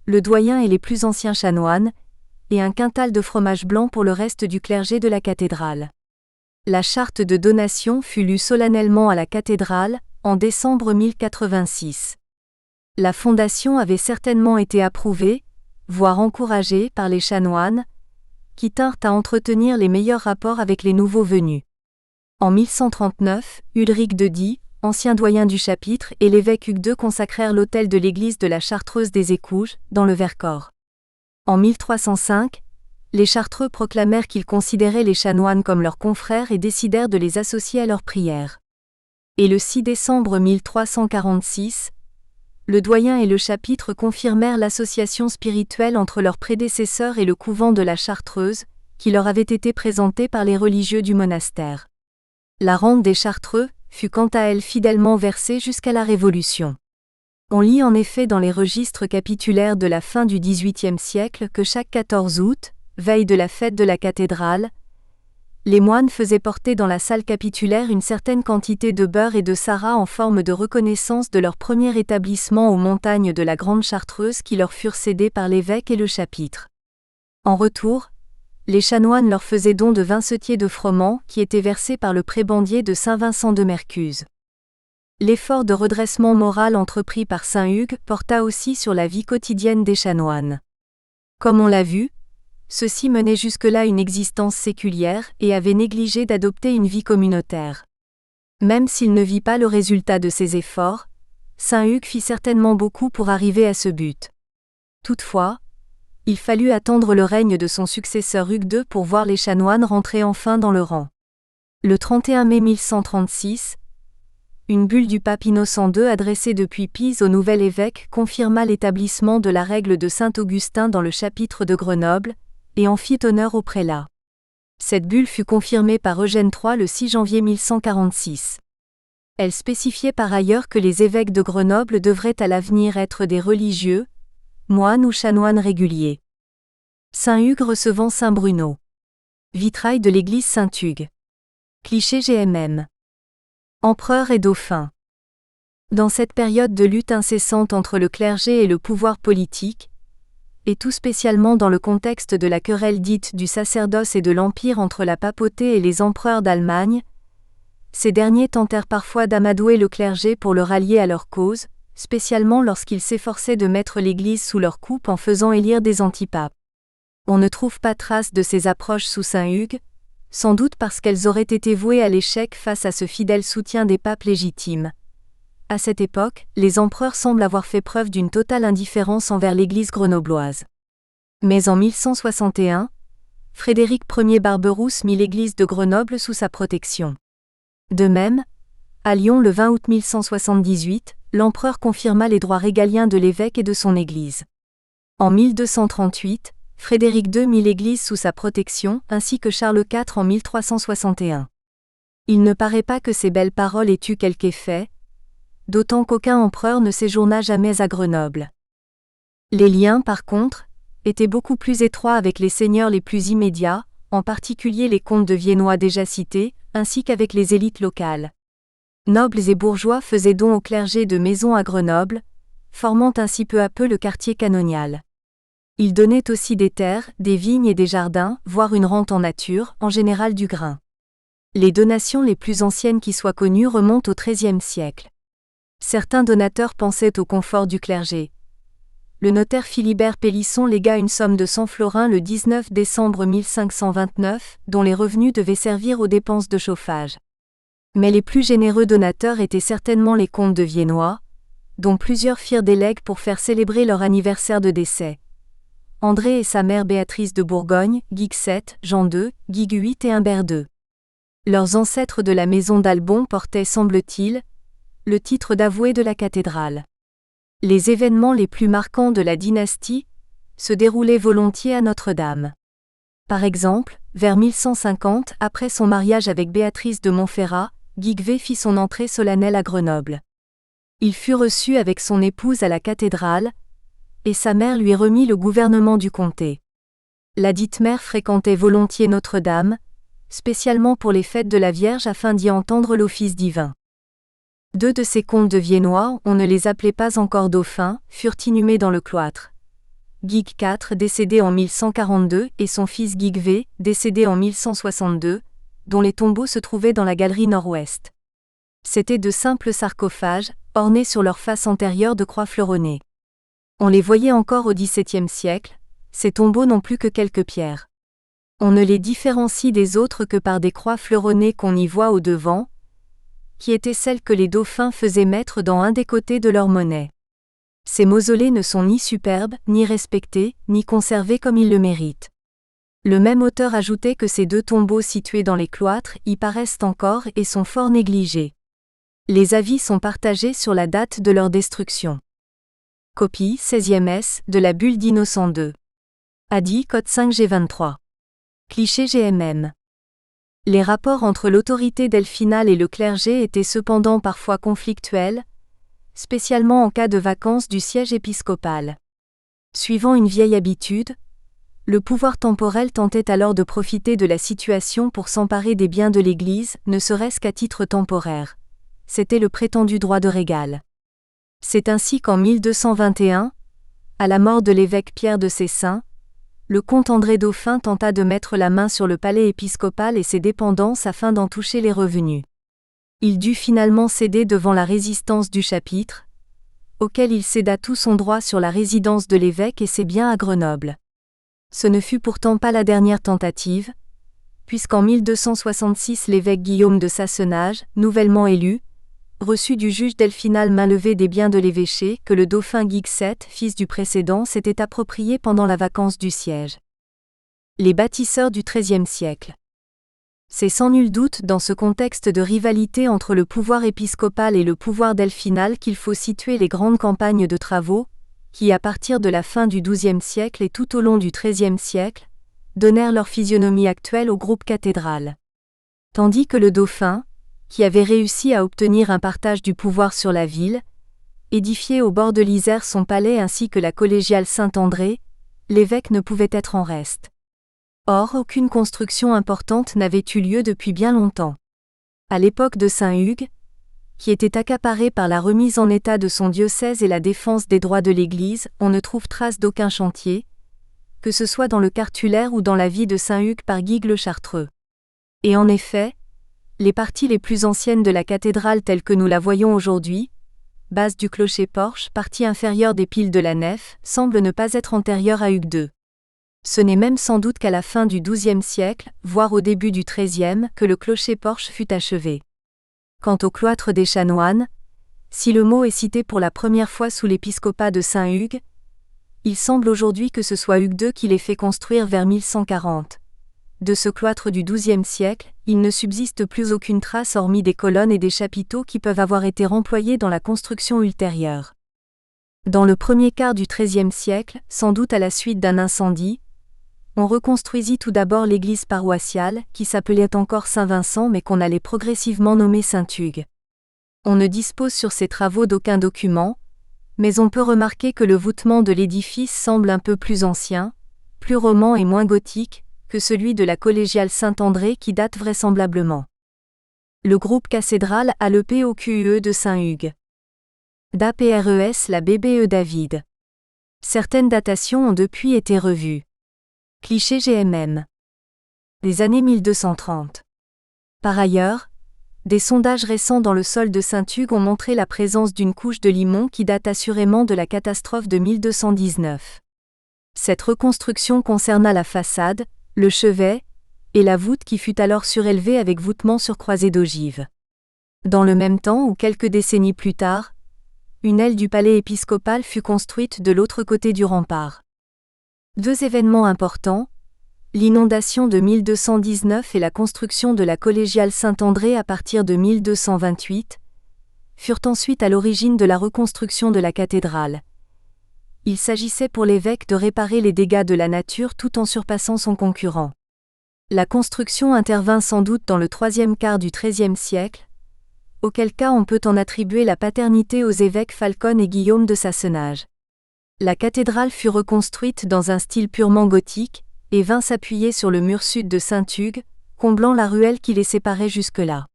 le doyen et les plus anciens chanoines, et un quintal de fromage blanc pour le reste du clergé de la cathédrale. La charte de donation fut lue solennellement à la cathédrale, en décembre 1086. La fondation avait certainement été approuvée, voire encouragée par les chanoines, qui tinrent à entretenir les meilleurs rapports avec les nouveaux venus. En 1139, Ulrich de Die, ancien doyen du chapitre, et l'évêque Hugues II consacrèrent l'autel de l'église de la Chartreuse des Écouges, dans le Vercors. En 1305, les Chartreux proclamèrent qu'ils considéraient les chanoines comme leurs confrères et décidèrent de les associer à leurs prières. Et le 6 décembre 1346, le doyen et le chapitre confirmèrent l'association spirituelle entre leurs prédécesseurs et le couvent de la Chartreuse, qui leur avait été présenté par les religieux du monastère. La rente des Chartreux fut quant à elle fidèlement versée jusqu'à la Révolution. On lit en effet dans les registres capitulaires de la fin du XVIIIe siècle que chaque 14 août, veille de la fête de la cathédrale, les moines faisaient porter dans la salle capitulaire une certaine quantité de beurre et de sarrat en forme de reconnaissance de leur premier établissement aux montagnes de la Grande Chartreuse qui leur furent cédées par l'évêque et le chapitre. En retour, les chanoines leur faisaient don de 20 setiers de froment qui étaient versés par le prébendier de Saint-Vincent de Mercuse. L'effort de redressement moral entrepris par Saint-Hugues porta aussi sur la vie quotidienne des chanoines. Comme on l'a vu, ceux-ci menaient jusque-là une existence séculière et avaient négligé d'adopter une vie communautaire. Même s'il ne vit pas le résultat de ses efforts, Saint-Hugues fit certainement beaucoup pour arriver à ce but. Toutefois, il fallut attendre le règne de son successeur Hugues II pour voir les chanoines rentrer enfin dans le rang. Le 31 mai 1136, une bulle du pape Innocent II adressée depuis Pise au nouvel évêque confirma l'établissement de la règle de Saint-Augustin dans le chapitre de Grenoble, et en fit honneur au prélat. Cette bulle fut confirmée par Eugène III le 6 janvier 1146. Elle spécifiait par ailleurs que les évêques de Grenoble devraient à l'avenir être des religieux, moines ou chanoines réguliers. Saint-Hugues recevant Saint Bruno. Vitrail de l'église Saint-Hugues. Cliché GMM. Empereur et dauphin. Dans cette période de lutte incessante entre le clergé et le pouvoir politique, et tout spécialement dans le contexte de la querelle dite du sacerdoce et de l'empire entre la papauté et les empereurs d'Allemagne, ces derniers tentèrent parfois d'amadouer le clergé pour le rallier à leur cause, spécialement lorsqu'ils s'efforçaient de mettre l'Église sous leur coupe en faisant élire des antipapes. On ne trouve pas trace de ces approches sous Saint-Hugues, sans doute parce qu'elles auraient été vouées à l'échec face à ce fidèle soutien des papes légitimes. À cette époque, les empereurs semblent avoir fait preuve d'une totale indifférence envers l'Église grenobloise. Mais en 1161, Frédéric Ier Barberousse mit l'Église de Grenoble sous sa protection. De même, à Lyon le 20 août 1178, l'empereur confirma les droits régaliens de l'évêque et de son Église. En 1238, Frédéric II mit l'Église sous sa protection, ainsi que Charles IV en 1361. Il ne paraît pas que ces belles paroles aient eu quelque effet, d'autant qu'aucun empereur ne séjourna jamais à Grenoble. Les liens, par contre, étaient beaucoup plus étroits avec les seigneurs les plus immédiats, en particulier les comtes de Viennois déjà cités, ainsi qu'avec les élites locales. Nobles et bourgeois faisaient don au clergé de maisons à Grenoble, formant ainsi peu à peu le quartier canonial. Ils donnaient aussi des terres, des vignes et des jardins, voire une rente en nature, en général du grain. Les donations les plus anciennes qui soient connues remontent au XIIIe siècle. Certains donateurs pensaient au confort du clergé. Le notaire Philibert Pélisson légua une somme de 100 florins le 19 décembre 1529, dont les revenus devaient servir aux dépenses de chauffage. Mais les plus généreux donateurs étaient certainement les comtes de Viennois, dont plusieurs firent des legs pour faire célébrer leur anniversaire de décès. André et sa mère Béatrice de Bourgogne, Guigues VII, Jean II, Guigues VIII et Humbert II. Leurs ancêtres de la maison d'Albon portaient, semble-t-il, le titre d'avoué de la cathédrale. Les événements les plus marquants de la dynastie se déroulaient volontiers à Notre-Dame. Par exemple, Vers 1150, après son mariage avec Béatrice de Montferrat, Guiguevé fit son entrée solennelle à Grenoble. Il fut reçu avec son épouse à la cathédrale, et sa mère lui remit le gouvernement du comté. Ladite mère fréquentait volontiers Notre-Dame, spécialement pour les fêtes de la Vierge afin d'y entendre l'office divin. Deux de ses comtes de Viennois, on ne les appelait pas encore dauphins, furent inhumés dans le cloître. Guigues IV, décédé en 1142, et son fils Guiguevé, décédé en 1162, dont les tombeaux se trouvaient dans la galerie nord-ouest. C'étaient de simples sarcophages, ornés sur leur face antérieure de croix fleuronnées. On les voyait encore au XVIIe siècle, ces tombeaux n'ont plus que quelques pierres. On ne les différencie des autres que par des croix fleuronnées qu'on y voit au devant, qui étaient celles que les dauphins faisaient mettre dans un des côtés de leur monnaie. Ces mausolées ne sont ni superbes, ni respectés, ni conservés comme ils le méritent. Le même auteur ajoutait que ces deux tombeaux situés dans les cloîtres y paraissent encore et sont fort négligés. Les avis sont partagés sur la date de leur destruction. Copie 16e S de la bulle d'Innocent II. Adi code 5G23. Cliché GMM. Les rapports entre l'autorité delphinale et le clergé étaient cependant parfois conflictuels, spécialement en cas de vacance du siège épiscopal. Suivant une vieille habitude, le pouvoir temporel tentait alors de profiter de la situation pour s'emparer des biens de l'Église, ne serait-ce qu'à titre temporaire. C'était le prétendu droit de régal. C'est ainsi qu'en 1221, à la mort de l'évêque Pierre de Cessin, le comte André Dauphin tenta de mettre la main sur le palais épiscopal et ses dépendances afin d'en toucher les revenus. Il dut finalement céder devant la résistance du chapitre, auquel il céda tout son droit sur la résidence de l'évêque et ses biens à Grenoble. Ce ne fut pourtant pas la dernière tentative, puisqu'en 1266 l'évêque Guillaume de Sassenage, nouvellement élu, reçut du juge delphinal mainlevée des biens de l'évêché que le dauphin Guigues VII, fils du précédent, s'était approprié pendant la vacance du siège. Les bâtisseurs du XIIIe siècle. C'est sans nul doute dans ce contexte de rivalité entre le pouvoir épiscopal et le pouvoir delphinal qu'il faut situer les grandes campagnes de travaux, qui à partir de la fin du XIIe siècle et tout au long du XIIIe siècle, donnèrent leur physionomie actuelle au groupe cathédral. Tandis que le dauphin, qui avait réussi à obtenir un partage du pouvoir sur la ville, édifiait au bord de l'Isère son palais ainsi que la collégiale Saint-André, l'évêque ne pouvait être en reste. Or, aucune construction importante n'avait eu lieu depuis bien longtemps. À l'époque de Saint Hugues, qui était accaparé par la remise en état de son diocèse et la défense des droits de l'Église, on ne trouve trace d'aucun chantier, que ce soit dans le cartulaire ou dans la vie de Saint Hugues par Guigues le Chartreux. Et en effet, les parties les plus anciennes de la cathédrale telle que nous la voyons aujourd'hui, base du clocher-porche, partie inférieure des piles de la nef, semblent ne pas être antérieures à Hugues II. Ce n'est même sans doute qu'à la fin du XIIe siècle, voire au début du XIIIe, que le clocher-porche fut achevé. Quant au cloître des chanoines, si le mot est cité pour la première fois sous l'épiscopat de Saint Hugues, il semble aujourd'hui que ce soit Hugues II qui l'ait fait construire vers 1140. De ce cloître du XIIe siècle, il ne subsiste plus aucune trace hormis des colonnes et des chapiteaux qui peuvent avoir été remployés dans la construction ultérieure. Dans le premier quart du XIIIe siècle, sans doute à la suite d'un incendie, on reconstruisit tout d'abord l'église paroissiale, qui s'appelait encore Saint-Vincent mais qu'on allait progressivement nommer Saint-Hugues. On ne dispose sur ces travaux d'aucun document, mais on peut remarquer que le voûtement de l'édifice semble un peu plus ancien, plus roman et moins gothique, que celui de la collégiale Saint-André qui date vraisemblablement. Le groupe cathédral a le POQE de Saint-Hugues. d'APRES la BBE David. Certaines datations ont depuis été revues. Cliché GMM. Des années 1230. Par ailleurs, des sondages récents dans le sol de Saint-Hugues ont montré la présence d'une couche de limon qui date assurément de la catastrophe de 1219. Cette reconstruction concerna la façade, le chevet, et la voûte qui fut alors surélevée avec voûtement sur croisée d'ogives. Dans le même temps ou quelques décennies plus tard, une aile du palais épiscopal fut construite de l'autre côté du rempart. Deux événements importants, l'inondation de 1219 et la construction de la collégiale Saint-André à partir de 1228, furent ensuite à l'origine de la reconstruction de la cathédrale. Il s'agissait pour l'évêque de réparer les dégâts de la nature tout en surpassant son concurrent. La construction intervint sans doute dans le troisième quart du XIIIe siècle, auquel cas on peut en attribuer la paternité aux évêques Falcon et Guillaume de Sassenage. La cathédrale fut reconstruite dans un style purement gothique, et vint s'appuyer sur le mur sud de Saint-Hugues, comblant la ruelle qui les séparait jusque-là.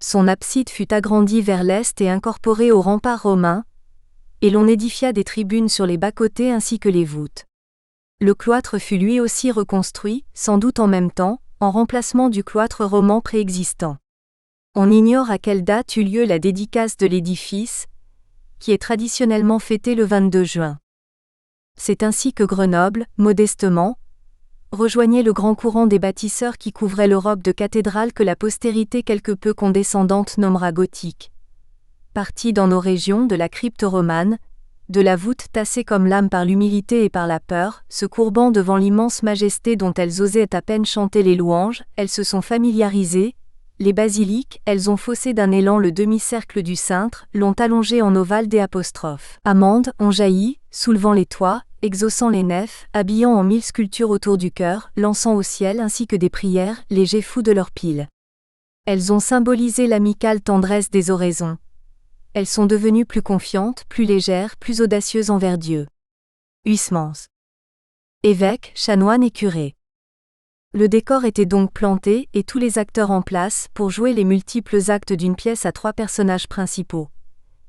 Son abside fut agrandie vers l'est et incorporée au rempart romain, et l'on édifia des tribunes sur les bas-côtés ainsi que les voûtes. Le cloître fut lui aussi reconstruit, sans doute en même temps, en remplacement du cloître roman préexistant. On ignore à quelle date eut lieu la dédicace de l'édifice, qui est traditionnellement fêtée le 22 juin. C'est ainsi que Grenoble, modestement, rejoignait le grand courant des bâtisseurs qui couvraient l'Europe de cathédrales que la postérité quelque peu condescendante nommera gothique. Parti dans nos régions de la crypte romane, de la voûte tassée comme l'âme par l'humilité et par la peur, se courbant devant l'immense majesté dont elles osaient à peine chanter les louanges, elles se sont familiarisées. Les basiliques, elles ont faussé d'un élan le demi-cercle du cintre, l'ont allongé en ovale des apostrophes. Amandes ont jailli, soulevant les toits, exaucant les nefs, habillant en 1000 sculptures autour du chœur, lançant au ciel ainsi que des prières, les jets fous de leurs piles. Elles ont symbolisé l'amicale tendresse des oraisons. Elles sont devenues plus confiantes, plus légères, plus audacieuses envers Dieu. Huysmans. Évêques, chanoines et curés. Le décor était donc planté et tous les acteurs en place pour jouer les multiples actes d'une pièce à 3 personnages principaux.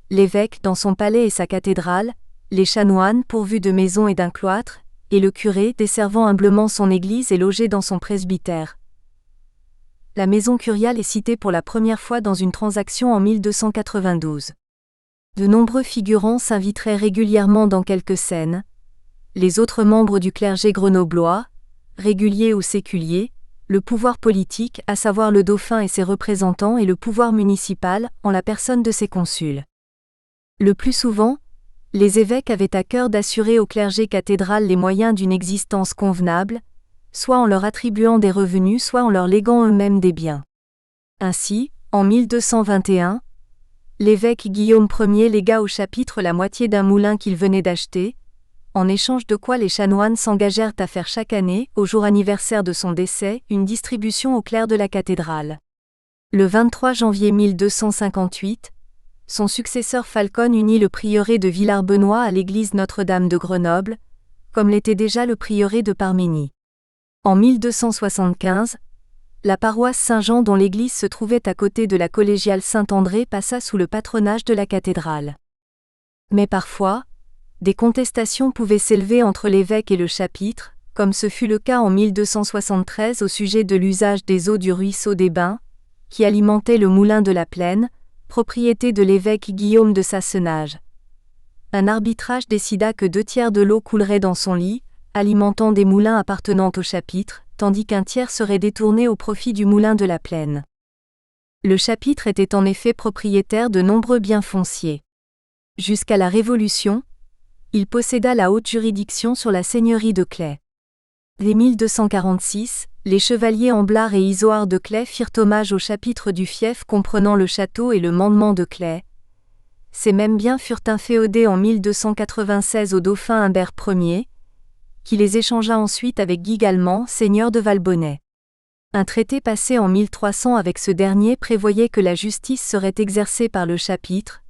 L'évêque dans son palais et sa cathédrale, les chanoines pourvus de maisons et d'un cloître, et le curé desservant humblement son église et logé dans son presbytère. La maison curiale est citée pour la première fois dans une transaction en 1292. De nombreux figurants s'inviteraient régulièrement dans quelques scènes. Les autres membres du clergé grenoblois, réguliers ou séculiers, le pouvoir politique, à savoir le dauphin et ses représentants, et le pouvoir municipal, en la personne de ses consuls. Le plus souvent, les évêques avaient à cœur d'assurer au clergé cathédral les moyens d'une existence convenable, soit en leur attribuant des revenus, soit en leur léguant eux-mêmes des biens. Ainsi, en 1221, l'évêque Guillaume Ier légua au chapitre la moitié d'un moulin qu'il venait d'acheter, en échange de quoi les chanoines s'engagèrent à faire chaque année, au jour anniversaire de son décès, une distribution aux clercs de la cathédrale. Le 23 janvier 1258, son successeur Falcon unit le prieuré de Villars-Benoît à l'église Notre-Dame de Grenoble, comme l'était déjà le prieuré de Parménie. En 1275, la paroisse Saint-Jean dont l'église se trouvait à côté de la collégiale Saint-André passa sous le patronage de la cathédrale. Mais parfois, des contestations pouvaient s'élever entre l'évêque et le chapitre, comme ce fut le cas en 1273 au sujet de l'usage des eaux du ruisseau des Bains, qui alimentait le moulin de la Plaine, propriété de l'évêque Guillaume de Sassenage. Un arbitrage décida que 2/3 de l'eau coulerait dans son lit, alimentant des moulins appartenant au chapitre, tandis qu'un tiers serait détourné au profit du moulin de la Plaine. Le chapitre était en effet propriétaire de nombreux biens fonciers. Jusqu'à la Révolution, il posséda la haute juridiction sur la seigneurie de Claye. Dès 1246, les chevaliers Amblard et Isoard de Claye firent hommage au chapitre du fief comprenant le château et le mandement de Claye. Ces mêmes biens furent inféodés en 1296 au dauphin Humbert Ier, qui les échangea ensuite avec Guy Galmand, seigneur de Valbonnet. Un traité passé en 1300 avec ce dernier prévoyait que la justice serait exercée par le chapitre,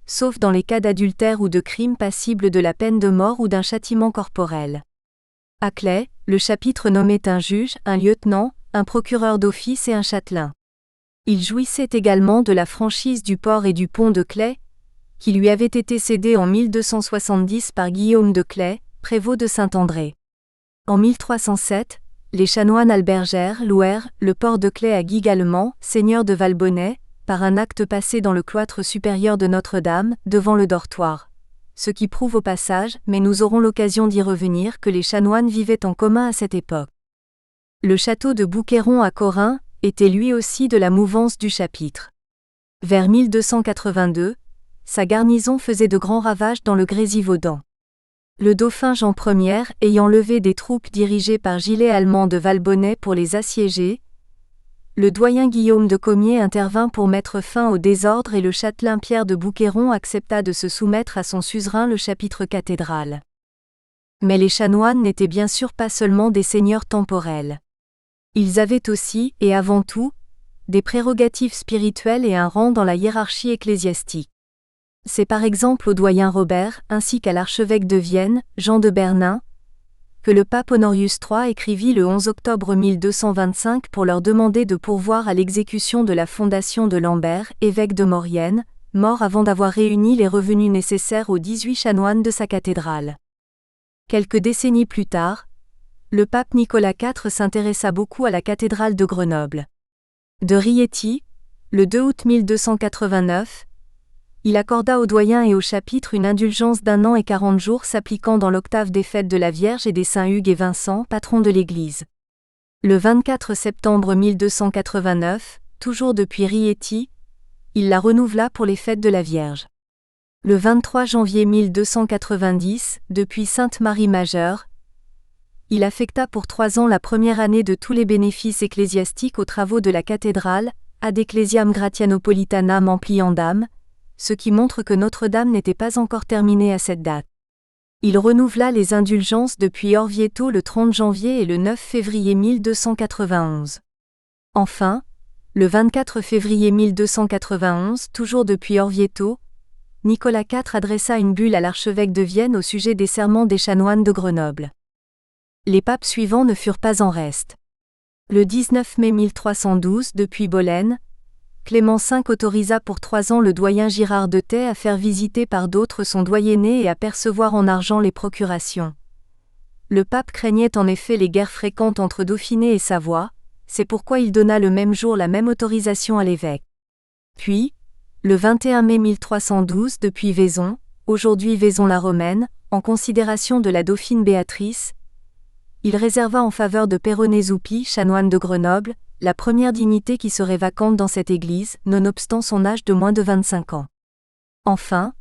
sauf dans les cas d'adultère ou de crime passible de la peine de mort ou d'un châtiment corporel. À Claye, le chapitre nommait un juge, un lieutenant, un procureur d'office et un châtelain. Il jouissait également de la franchise du port et du pont de Claye, qui lui avait été cédé en 1270 par Guillaume de Claye, prévôt de Saint-André. En 1307, les chanoines albergèrent, louèrent, le port de Claye à Guy Galmand, seigneur de Valbonnet, par un acte passé dans le cloître supérieur de Notre-Dame, devant le dortoir. Ce qui prouve au passage, mais nous aurons l'occasion d'y revenir, que les chanoines vivaient en commun à cette époque. Le château de Bouqueyron à Corin était lui aussi de la mouvance du chapitre. Vers 1282, sa garnison faisait de grands ravages dans le Grésivaudan. Le dauphin Jean Ier, ayant levé des troupes dirigées par Gilet allemand de Valbonnet pour les assiéger, le doyen Guillaume de Comiers intervint pour mettre fin au désordre et le châtelain Pierre de Bouqueyron accepta de se soumettre à son suzerain le chapitre cathédral. Mais les chanoines n'étaient bien sûr pas seulement des seigneurs temporels. Ils avaient aussi, et avant tout, des prérogatives spirituelles et un rang dans la hiérarchie ecclésiastique. C'est par exemple au doyen Robert, ainsi qu'à l'archevêque de Vienne, Jean de Bernin, que le pape Honorius III écrivit le 11 octobre 1225 pour leur demander de pourvoir à l'exécution de la fondation de Lambert, évêque de Maurienne, mort avant d'avoir réuni les revenus nécessaires aux 18 chanoines de sa cathédrale. Quelques décennies plus tard, le pape Nicolas IV s'intéressa beaucoup à la cathédrale de Grenoble. De Rieti, le 2 août 1289, il accorda aux doyens et au chapitre une indulgence d'1 an et 40 jours s'appliquant dans l'octave des fêtes de la Vierge et des saints Hugues et Vincent, patrons de l'Église. Le 24 septembre 1289, toujours depuis Rieti, il la renouvela pour les fêtes de la Vierge. Le 23 janvier 1290, depuis Sainte Marie Majeure, il affecta pour 3 ans la première année de tous les bénéfices ecclésiastiques aux travaux de la cathédrale, ad ecclesiam Gratianopolitanam ampliandam, ce qui montre que Notre-Dame n'était pas encore terminée à cette date. Il renouvela les indulgences depuis Orvieto le 30 janvier et le 9 février 1291. Enfin, le 24 février 1291, toujours depuis Orvieto, Nicolas IV adressa une bulle à l'archevêque de Vienne au sujet des serments des chanoines de Grenoble. Les papes suivants ne furent pas en reste. Le 19 mai 1312, depuis Bolène, Clément V autorisa pour 3 ans le doyen Girard de Taix à faire visiter par d'autres son doyenné et à percevoir en argent les procurations. Le pape craignait en effet les guerres fréquentes entre Dauphiné et Savoie, c'est pourquoi il donna le même jour la même autorisation à l'évêque. Puis, le 21 mai 1312 depuis Vaison, aujourd'hui Vaison-la-Romaine, en considération de la dauphine Béatrice, il réserva en faveur de Péroné Zoupi, chanoine de Grenoble, la première dignité qui serait vacante dans cette église, nonobstant son âge de moins de 25 ans. Enfin,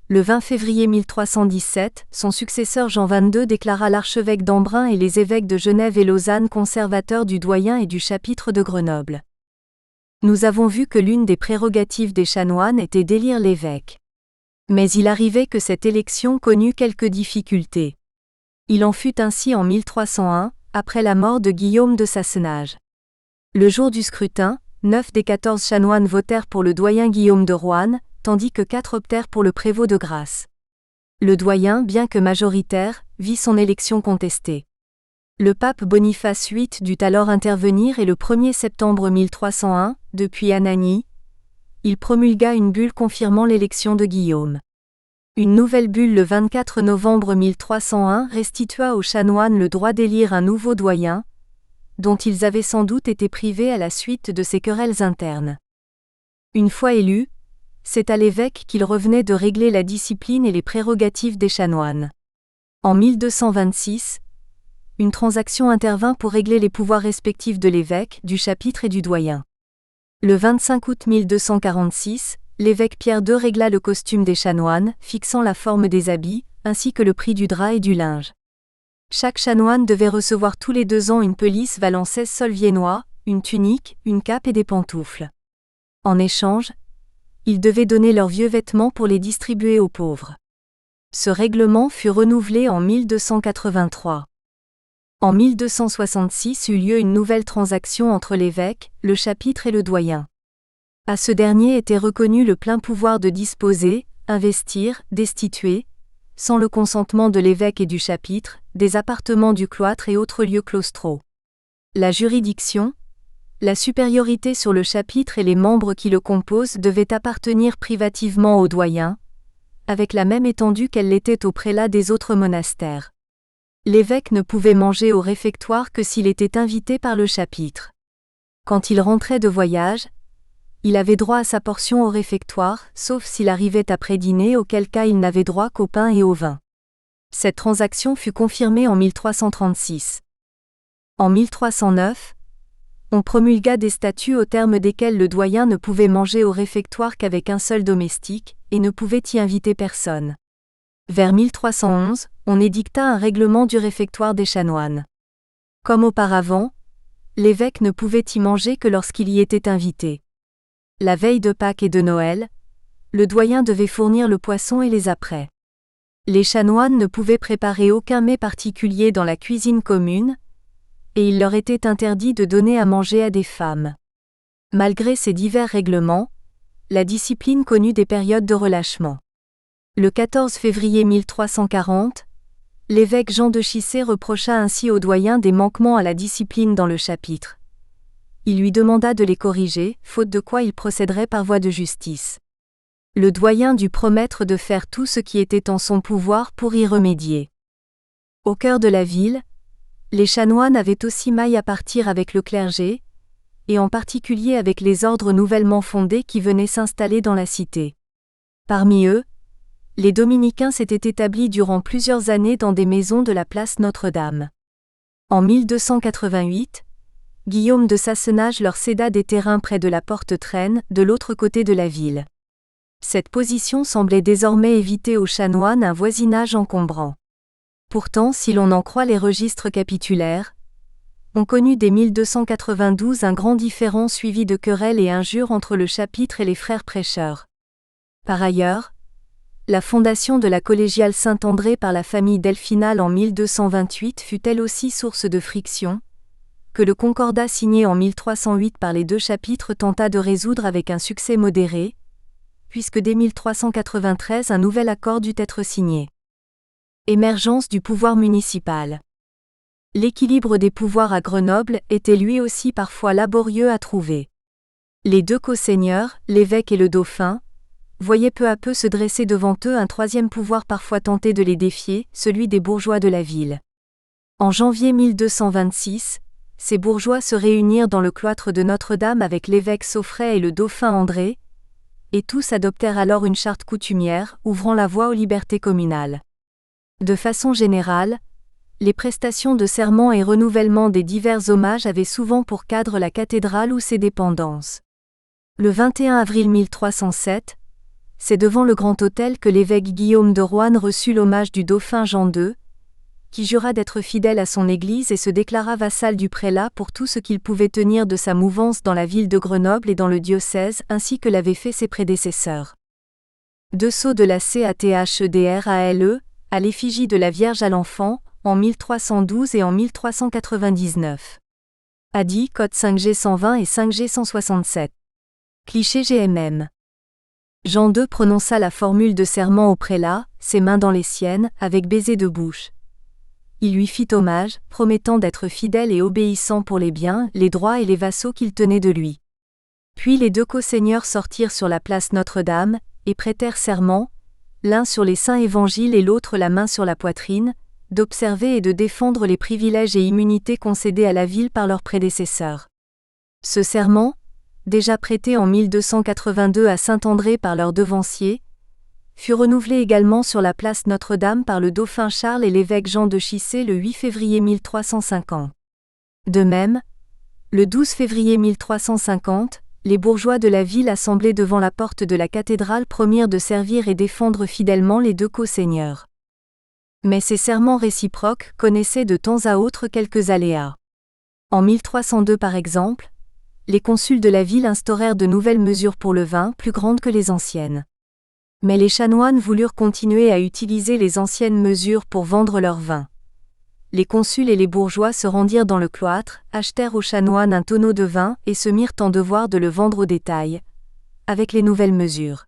le 20 février 1317, son successeur Jean XXII déclara l'archevêque d'Embrun et les évêques de Genève et Lausanne conservateurs du doyen et du chapitre de Grenoble. Nous avons vu que l'une des prérogatives des chanoines était d'élire l'évêque. Mais il arrivait que cette élection connut quelques difficultés. Il en fut ainsi en 1301, après la mort de Guillaume de Sassenage. Le jour du scrutin, 9 des 14 chanoines votèrent pour le doyen Guillaume de Roanne, tandis que 4 optèrent pour le prévôt de Grasse. Le doyen, bien que majoritaire, vit son élection contestée. Le pape Boniface VIII dut alors intervenir et le 1er septembre 1301, depuis Anagni, il promulgua une bulle confirmant l'élection de Guillaume. Une nouvelle bulle le 24 novembre 1301 restitua aux chanoines le droit d'élire un nouveau doyen, dont ils avaient sans doute été privés à la suite de ces querelles internes. Une fois élu, c'est à l'évêque qu'il revenait de régler la discipline et les prérogatives des chanoines. En 1226, une transaction intervint pour régler les pouvoirs respectifs de l'évêque, du chapitre et du doyen. Le 25 août 1246, l'évêque Pierre II régla le costume des chanoines, fixant la forme des habits, ainsi que le prix du drap et du linge. Chaque chanoine devait recevoir tous les 2 ans une pelisse valant 16 sols viennois, une tunique, une cape et des pantoufles. En échange, ils devaient donner leurs vieux vêtements pour les distribuer aux pauvres. Ce règlement fut renouvelé en 1283. En 1266 eut lieu une nouvelle transaction entre l'évêque, le chapitre et le doyen. À ce dernier était reconnu le plein pouvoir de disposer, investir, destituer, sans le consentement de l'évêque et du chapitre, des appartements du cloître et autres lieux claustraux. La juridiction, la supériorité sur le chapitre et les membres qui le composent devaient appartenir privativement au doyen, avec la même étendue qu'elle l'était aux prélats des autres monastères. L'évêque ne pouvait manger au réfectoire que s'il était invité par le chapitre. Quand il rentrait de voyage, il avait droit à sa portion au réfectoire, sauf s'il arrivait après dîner, auquel cas il n'avait droit qu'au pain et au vin. Cette transaction fut confirmée en 1336. En 1309, on promulgua des statuts au terme desquels le doyen ne pouvait manger au réfectoire qu'avec un seul domestique, et ne pouvait y inviter personne. Vers 1311, on édicta un règlement du réfectoire des chanoines. Comme auparavant, l'évêque ne pouvait y manger que lorsqu'il y était invité. La veille de Pâques et de Noël, le doyen devait fournir le poisson et les apprêts. Les chanoines ne pouvaient préparer aucun mets particulier dans la cuisine commune, et il leur était interdit de donner à manger à des femmes. Malgré ces divers règlements, la discipline connut des périodes de relâchement. Le 14 février 1340, l'évêque Jean de Chissé reprocha ainsi au doyen des manquements à la discipline dans le chapitre. Il lui demanda de les corriger, faute de quoi il procéderait par voie de justice. Le doyen dut promettre de faire tout ce qui était en son pouvoir pour y remédier. Au cœur de la ville, les chanoines avaient aussi maille à partir avec le clergé, et en particulier avec les ordres nouvellement fondés qui venaient s'installer dans la cité. Parmi eux, les dominicains s'étaient établis durant plusieurs années dans des maisons de la place Notre-Dame. En 1288, Guillaume de Sassenage leur céda des terrains près de la porte Traîne, de l'autre côté de la ville. Cette position semblait désormais éviter aux chanoines un voisinage encombrant. Pourtant, si l'on en croit les registres capitulaires, on connut dès 1292 un grand différend suivi de querelles et injures entre le chapitre et les frères prêcheurs. Par ailleurs, la fondation de la collégiale Saint-André par la famille Delfinal en 1228 fut elle aussi source de friction, que le concordat signé en 1308 par les deux chapitres tenta de résoudre avec un succès modéré, puisque dès 1393 un nouvel accord dut être signé. Émergence du pouvoir municipal. L'équilibre des pouvoirs à Grenoble était lui aussi parfois laborieux à trouver. Les deux co-seigneurs, l'évêque et le dauphin, voyaient peu à peu se dresser devant eux un troisième pouvoir parfois tenté de les défier, celui des bourgeois de la ville. En janvier 1226, ces bourgeois se réunirent dans le cloître de Notre-Dame avec l'évêque Sauffret et le dauphin André, et tous adoptèrent alors une charte coutumière, ouvrant la voie aux libertés communales. De façon générale, les prestations de serment et renouvellement des divers hommages avaient souvent pour cadre la cathédrale ou ses dépendances. Le 21 avril 1307, c'est devant le grand autel que l'évêque Guillaume de Roanne reçut l'hommage du dauphin Jean II, qui jura d'être fidèle à son église et se déclara vassal du prélat pour tout ce qu'il pouvait tenir de sa mouvance dans la ville de Grenoble et dans le diocèse, ainsi que l'avaient fait ses prédécesseurs. 2 sceaux de la CATHEDRALE, à l'effigie de la Vierge à l'Enfant, en 1312 et en 1399. ADI, code 5G 120 et 5G 167. Cliché GMM. Jean II prononça la formule de serment au prélat, ses mains dans les siennes, avec baiser de bouche. Il lui fit hommage, promettant d'être fidèle et obéissant pour les biens, les droits et les vassaux qu'il tenait de lui. Puis les deux co-seigneurs sortirent sur la place Notre-Dame, et prêtèrent serment, l'un sur les saints évangiles et l'autre la main sur la poitrine, d'observer et de défendre les privilèges et immunités concédés à la ville par leurs prédécesseurs. Ce serment, déjà prêté en 1282 à Saint-André par leurs devanciers, fut renouvelé également sur la place Notre-Dame par le dauphin Charles et l'évêque Jean de Chissé le 8 février 1350. De même, le 12 février 1350, les bourgeois de la ville assemblés devant la porte de la cathédrale promirent de servir et défendre fidèlement les deux co-seigneurs. Mais ces serments réciproques connaissaient de temps à autre quelques aléas. En 1302 par exemple, les consuls de la ville instaurèrent de nouvelles mesures pour le vin plus grandes que les anciennes. Mais les chanoines voulurent continuer à utiliser les anciennes mesures pour vendre leur vin. Les consuls et les bourgeois se rendirent dans le cloître, achetèrent aux chanoines un tonneau de vin et se mirent en devoir de le vendre au détail, avec les nouvelles mesures.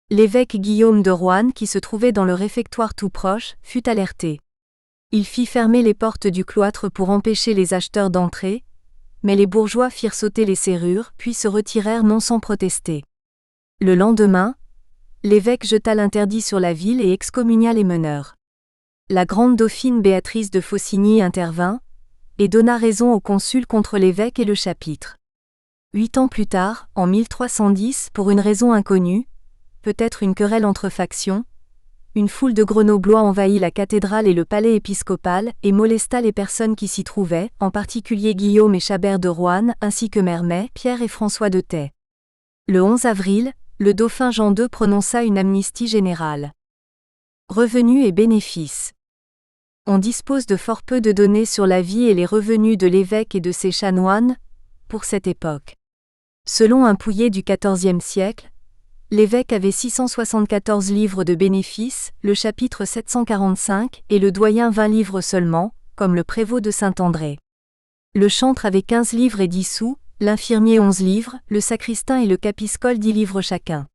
L'évêque Guillaume de Roanne, qui se trouvait dans le réfectoire tout proche, fut alerté. Il fit fermer les portes du cloître pour empêcher les acheteurs d'entrer, mais les bourgeois firent sauter les serrures, puis se retirèrent non sans protester. Le lendemain, l'évêque jeta l'interdit sur la ville et excommunia les meneurs. La grande dauphine Béatrice de Faucigny intervint, et donna raison au consul contre l'évêque et le chapitre. 8 ans plus tard, en 1310, pour une raison inconnue, peut-être une querelle entre factions, une foule de Grenoblois envahit la cathédrale et le palais épiscopal et molesta les personnes qui s'y trouvaient, en particulier Guillaume et Chabert de Roanne, ainsi que Mermet, Pierre et François de Taix. Le 11 avril, le dauphin Jean II prononça une amnistie générale. Revenus et bénéfices. On dispose de fort peu de données sur la vie et les revenus de l'évêque et de ses chanoines, pour cette époque. Selon un Pouillet du XIVe siècle, l'évêque avait 674 livres de bénéfices, le chapitre 745 et le doyen 20 livres seulement, comme le prévôt de Saint-André. Le chantre avait 15 livres et 10 sous, l'infirmier 11 livres, le sacristain et le capiscole 10 livres chacun.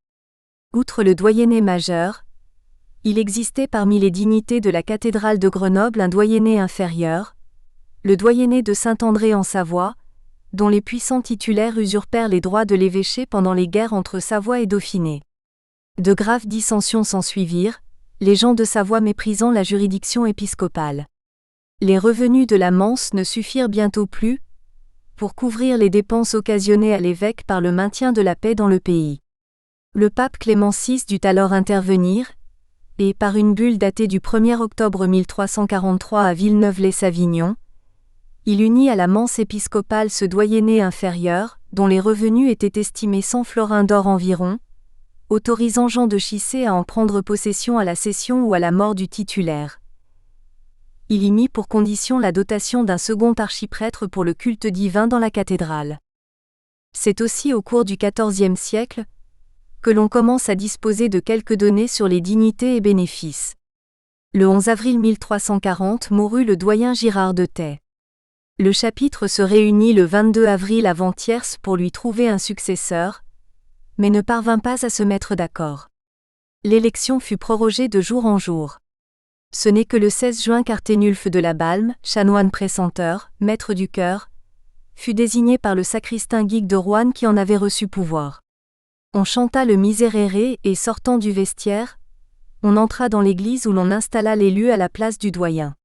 Outre le doyenné majeur, il existait parmi les dignités de la cathédrale de Grenoble un doyenné inférieur, le doyenné de Saint-André en Savoie, dont les puissants titulaires usurpèrent les droits de l'évêché pendant les guerres entre Savoie et Dauphiné. De graves dissensions s'ensuivirent, les gens de Savoie méprisant la juridiction épiscopale. Les revenus de la mense ne suffirent bientôt plus pour couvrir les dépenses occasionnées à l'évêque par le maintien de la paix dans le pays. Le pape Clément VI dut alors intervenir, et par une bulle datée du 1er octobre 1343 à Villeneuve-lès-Avignon, il unit à la mense épiscopale ce doyenné inférieur, dont les revenus étaient estimés 100 florins d'or environ, autorisant Jean de Chissé à en prendre possession à la cession ou à la mort du titulaire. Il y mit pour condition la dotation d'un second archiprêtre pour le culte divin dans la cathédrale. C'est aussi au cours du XIVe siècle que l'on commence à disposer de quelques données sur les dignités et bénéfices. Le 11 avril 1340 mourut le doyen Girard de Taix. Le chapitre se réunit le 22 avril avant-tierce pour lui trouver un successeur, mais ne parvint pas à se mettre d'accord. L'élection fut prorogée de jour en jour. Ce n'est que le 16 juin qu'Arténulphe de la Balme, chanoine pressenteur, maître du chœur, fut désigné par le sacristain Guigues de Roanne qui en avait reçu pouvoir. On chanta le Miserere et sortant du vestiaire, on entra dans l'église où l'on installa l'élu à la place du doyen.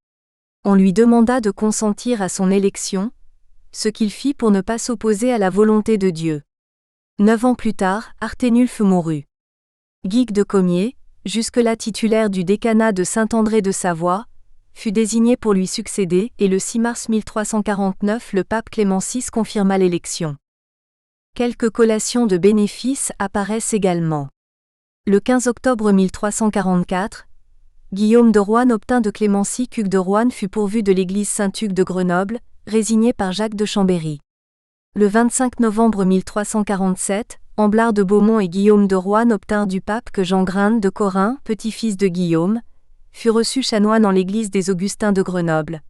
On lui demanda de consentir à son élection, ce qu'il fit pour ne pas s'opposer à la volonté de Dieu. 9 ans plus tard, Arténulphe mourut. Guigues de Comiers, jusque-là titulaire du décanat de Saint-André de Savoie, fut désigné pour lui succéder et le 6 mars 1349 le pape Clément VI confirma l'élection. Quelques collations de bénéfices apparaissent également. Le 15 octobre 1344, Guillaume de Roanne obtint de Clémency qu'Hugues de Roanne fut pourvu de l'église Saint-Hugues de Grenoble, résigné par Jacques de Chambéry. Le 25 novembre 1347, Amblard de Beaumont et Guillaume de Roanne obtinrent du pape que Jean Grinde de Corin, petit-fils de Guillaume, fut reçu chanoine en l'église des Augustins de Grenoble.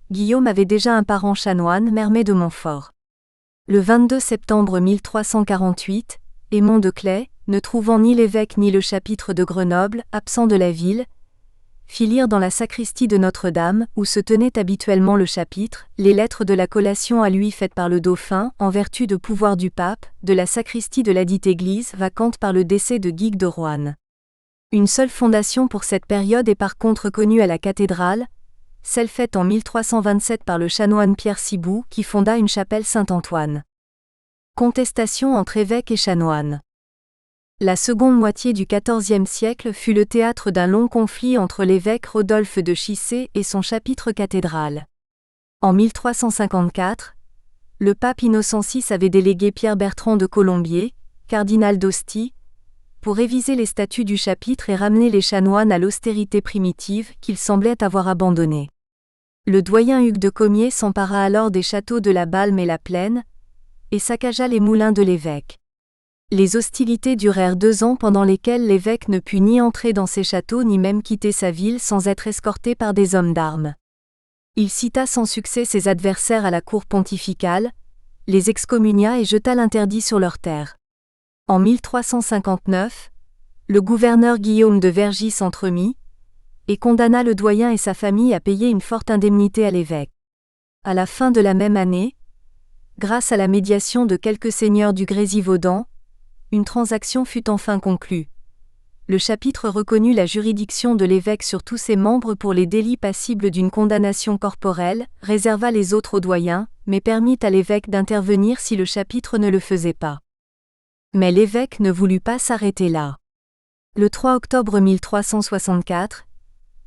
Guillaume avait déjà un parent chanoine, Mermet de Montfort. Le 22 septembre 1348, Aymon de Claix, ne trouvant ni l'évêque ni le chapitre de Grenoble, absent de la ville, fit lire dans la sacristie de Notre-Dame, où se tenait habituellement le chapitre, les lettres de la collation à lui faites par le dauphin, en vertu de pouvoir du pape, de la sacristie de ladite église vacante par le décès de Guigues de Roanne. Une seule fondation pour cette période est par contre connue à la cathédrale, celle faite en 1327 par le chanoine Pierre Cibout qui fonda une chapelle Saint-Antoine. Contestation entre évêques et chanoines. La seconde moitié du XIVe siècle fut le théâtre d'un long conflit entre l'évêque Rodolphe de Chissé et son chapitre cathédral. En 1354, le pape Innocent VI avait délégué Pierre-Bertrand de Colombier, cardinal d'Ostie, pour réviser les statuts du chapitre et ramener les chanoines à l'austérité primitive qu'ils semblaient avoir abandonnée. Le doyen Hugues de Comiers s'empara alors des châteaux de la Balme et la Plaine, et saccagea les moulins de l'évêque. Les hostilités durèrent 2 ans pendant lesquels l'évêque ne put ni entrer dans ses châteaux ni même quitter sa ville sans être escorté par des hommes d'armes. Il cita sans succès ses adversaires à la cour pontificale, les excommunia et jeta l'interdit sur leurs terres. En 1359, le gouverneur Guillaume de Vergy s'entremit et condamna le doyen et sa famille à payer une forte indemnité à l'évêque. À la fin de la même année, grâce à la médiation de quelques seigneurs du Grésivaudan, une transaction fut enfin conclue. Le chapitre reconnut la juridiction de l'évêque sur tous ses membres pour les délits passibles d'une condamnation corporelle, réserva les autres aux doyens, mais permit à l'évêque d'intervenir si le chapitre ne le faisait pas. Mais l'évêque ne voulut pas s'arrêter là. Le 3 octobre 1364,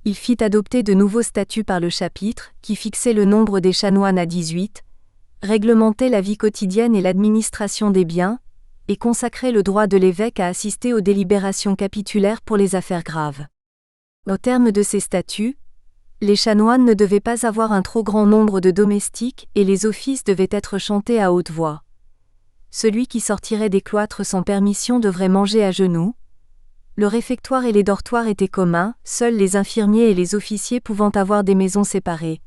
il fit adopter de nouveaux statuts par le chapitre, qui fixaient le nombre des chanoines à 18, réglementaient la vie quotidienne et l'administration des biens, et consacrait le droit de l'évêque à assister aux délibérations capitulaires pour les affaires graves. Au terme de ces statuts, les chanoines ne devaient pas avoir un trop grand nombre de domestiques et les offices devaient être chantés à haute voix. Celui qui sortirait des cloîtres sans permission devrait manger à genoux. Le réfectoire et les dortoirs étaient communs, seuls les infirmiers et les officiers pouvant avoir des maisons séparées.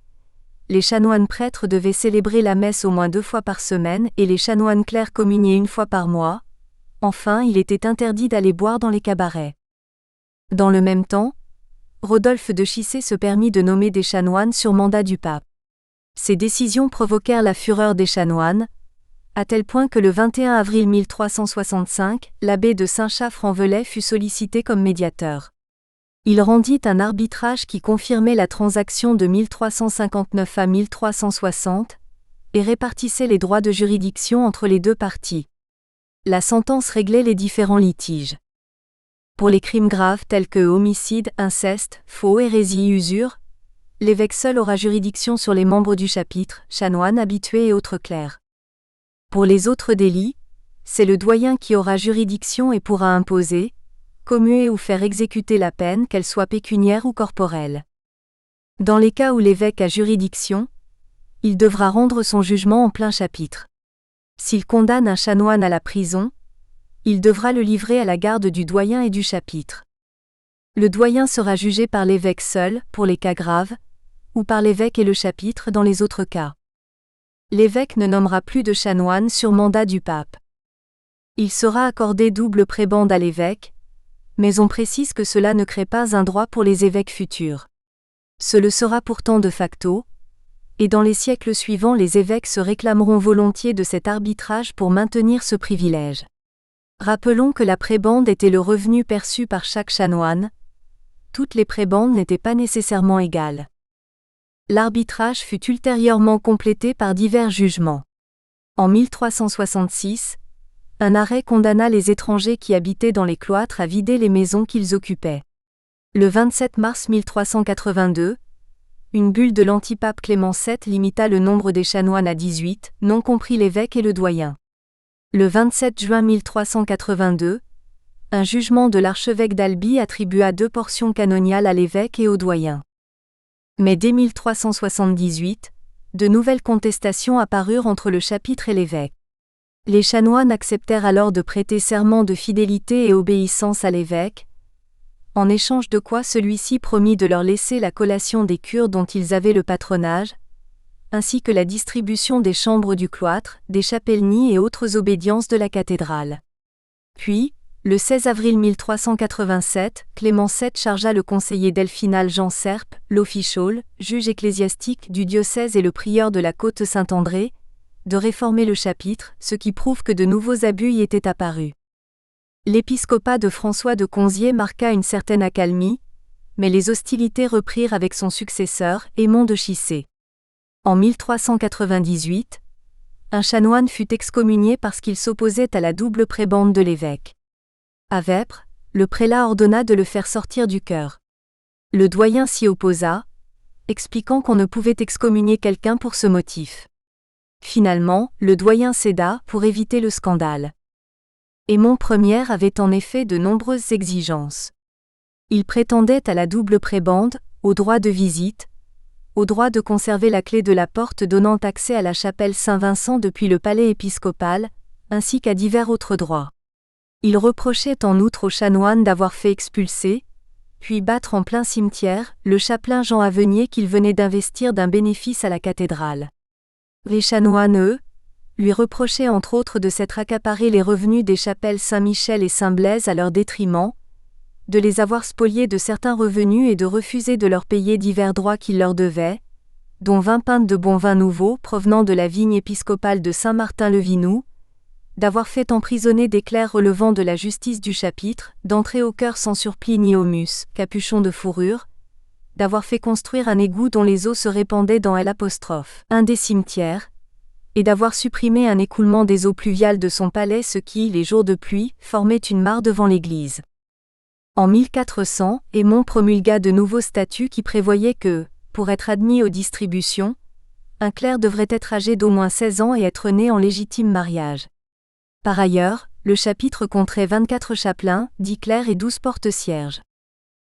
les chanoines prêtres devaient célébrer la messe au moins 2 fois par semaine et les chanoines clercs communier 1 fois par mois. Enfin, il était interdit d'aller boire dans les cabarets. Dans le même temps, Rodolphe de Chissé se permit de nommer des chanoines sur mandat du pape. Ces décisions provoquèrent la fureur des chanoines, à tel point que le 21 avril 1365, l'abbé de Saint-Chaffre-en-Velay fut sollicité comme médiateur. Il rendit un arbitrage qui confirmait la transaction de 1359 à 1360 et répartissait les droits de juridiction entre les 2 parties. La sentence réglait les différents litiges. Pour les crimes graves tels que homicide, inceste, faux, hérésie, usure, l'évêque seul aura juridiction sur les membres du chapitre, chanoines habitués et autres clercs. Pour les autres délits, c'est le doyen qui aura juridiction et pourra imposer, commuer ou faire exécuter la peine, qu'elle soit pécuniaire ou corporelle. Dans les cas où l'évêque a juridiction, il devra rendre son jugement en plein chapitre. S'il condamne un chanoine à la prison, il devra le livrer à la garde du doyen et du chapitre. Le doyen sera jugé par l'évêque seul, pour les cas graves, ou par l'évêque et le chapitre dans les autres cas. L'évêque ne nommera plus de chanoine sur mandat du pape. Il sera accordé double prébende à l'évêque, mais on précise que cela ne crée pas un droit pour les évêques futurs. Ce le sera pourtant de facto, et dans les siècles suivants les évêques se réclameront volontiers de cet arbitrage pour maintenir ce privilège. Rappelons que la prébende était le revenu perçu par chaque chanoine. Toutes les prébendes n'étaient pas nécessairement égales. L'arbitrage fut ultérieurement complété par divers jugements. En 1366, un arrêt condamna les étrangers qui habitaient dans les cloîtres à vider les maisons qu'ils occupaient. Le 27 mars 1382, une bulle de l'antipape Clément VII limita le nombre des chanoines à 18, non compris l'évêque et le doyen. Le 27 juin 1382, un jugement de l'archevêque d'Albi attribua 2 portions canoniales à l'évêque et au doyen. Mais dès 1378, de nouvelles contestations apparurent entre le chapitre et l'évêque. Les chanoines acceptèrent alors de prêter serment de fidélité et obéissance à l'évêque, en échange de quoi celui-ci promit de leur laisser la collation des cures dont ils avaient le patronage, ainsi que la distribution des chambres du cloître, des chapellenies et autres obédiences de la cathédrale. Puis, le 16 avril 1387, Clément VII chargea le conseiller delphinal Jean Serpe, l'official, juge ecclésiastique du diocèse et le prieur de la côte Saint-André, de réformer le chapitre, ce qui prouve que de nouveaux abus y étaient apparus. L'épiscopat de François de Conzié marqua une certaine accalmie, mais les hostilités reprirent avec son successeur, Aymon de Chissé. En 1398, un chanoine fut excommunié parce qu'il s'opposait à la double prébende de l'évêque. À Vêpres, le prélat ordonna de le faire sortir du chœur. Le doyen s'y opposa, expliquant qu'on ne pouvait excommunier quelqu'un pour ce motif. Finalement, le doyen céda pour éviter le scandale. Aymon Ier avait en effet de nombreuses exigences. Il prétendait à la double prébende, au droit de visite, au droit de conserver la clé de la porte donnant accès à la chapelle Saint-Vincent depuis le palais épiscopal, ainsi qu'à divers autres droits. Il reprochait en outre aux chanoines d'avoir fait expulser, puis battre en plein cimetière, le chapelain Jean Avenier qu'il venait d'investir d'un bénéfice à la cathédrale. Les chanoines, eux, lui reprochaient entre autres de s'être accaparé les revenus des chapelles Saint-Michel et Saint-Blaise à leur détriment, de les avoir spoliés de certains revenus et de refuser de leur payer divers droits qu'ils leur devaient, dont 20 pintes de bon vin nouveau provenant de la vigne épiscopale de Saint-Martin-le-Vinou, d'avoir fait emprisonner des clercs relevant de la justice du chapitre, d'entrer au chœur sans surplis ni humus, capuchon de fourrure, d'avoir fait construire un égout dont les eaux se répandaient dans un des cimetières, et d'avoir supprimé un écoulement des eaux pluviales de son palais, ce qui, les jours de pluie, formait une mare devant l'église. En 1400, Aymon promulgua de nouveaux statuts qui prévoyaient que, pour être admis aux distributions, un clerc devrait être âgé d'au moins 16 ans et être né en légitime mariage. Par ailleurs, le chapitre compterait 24 chapelains, 10 clercs et 12 porte-cierges.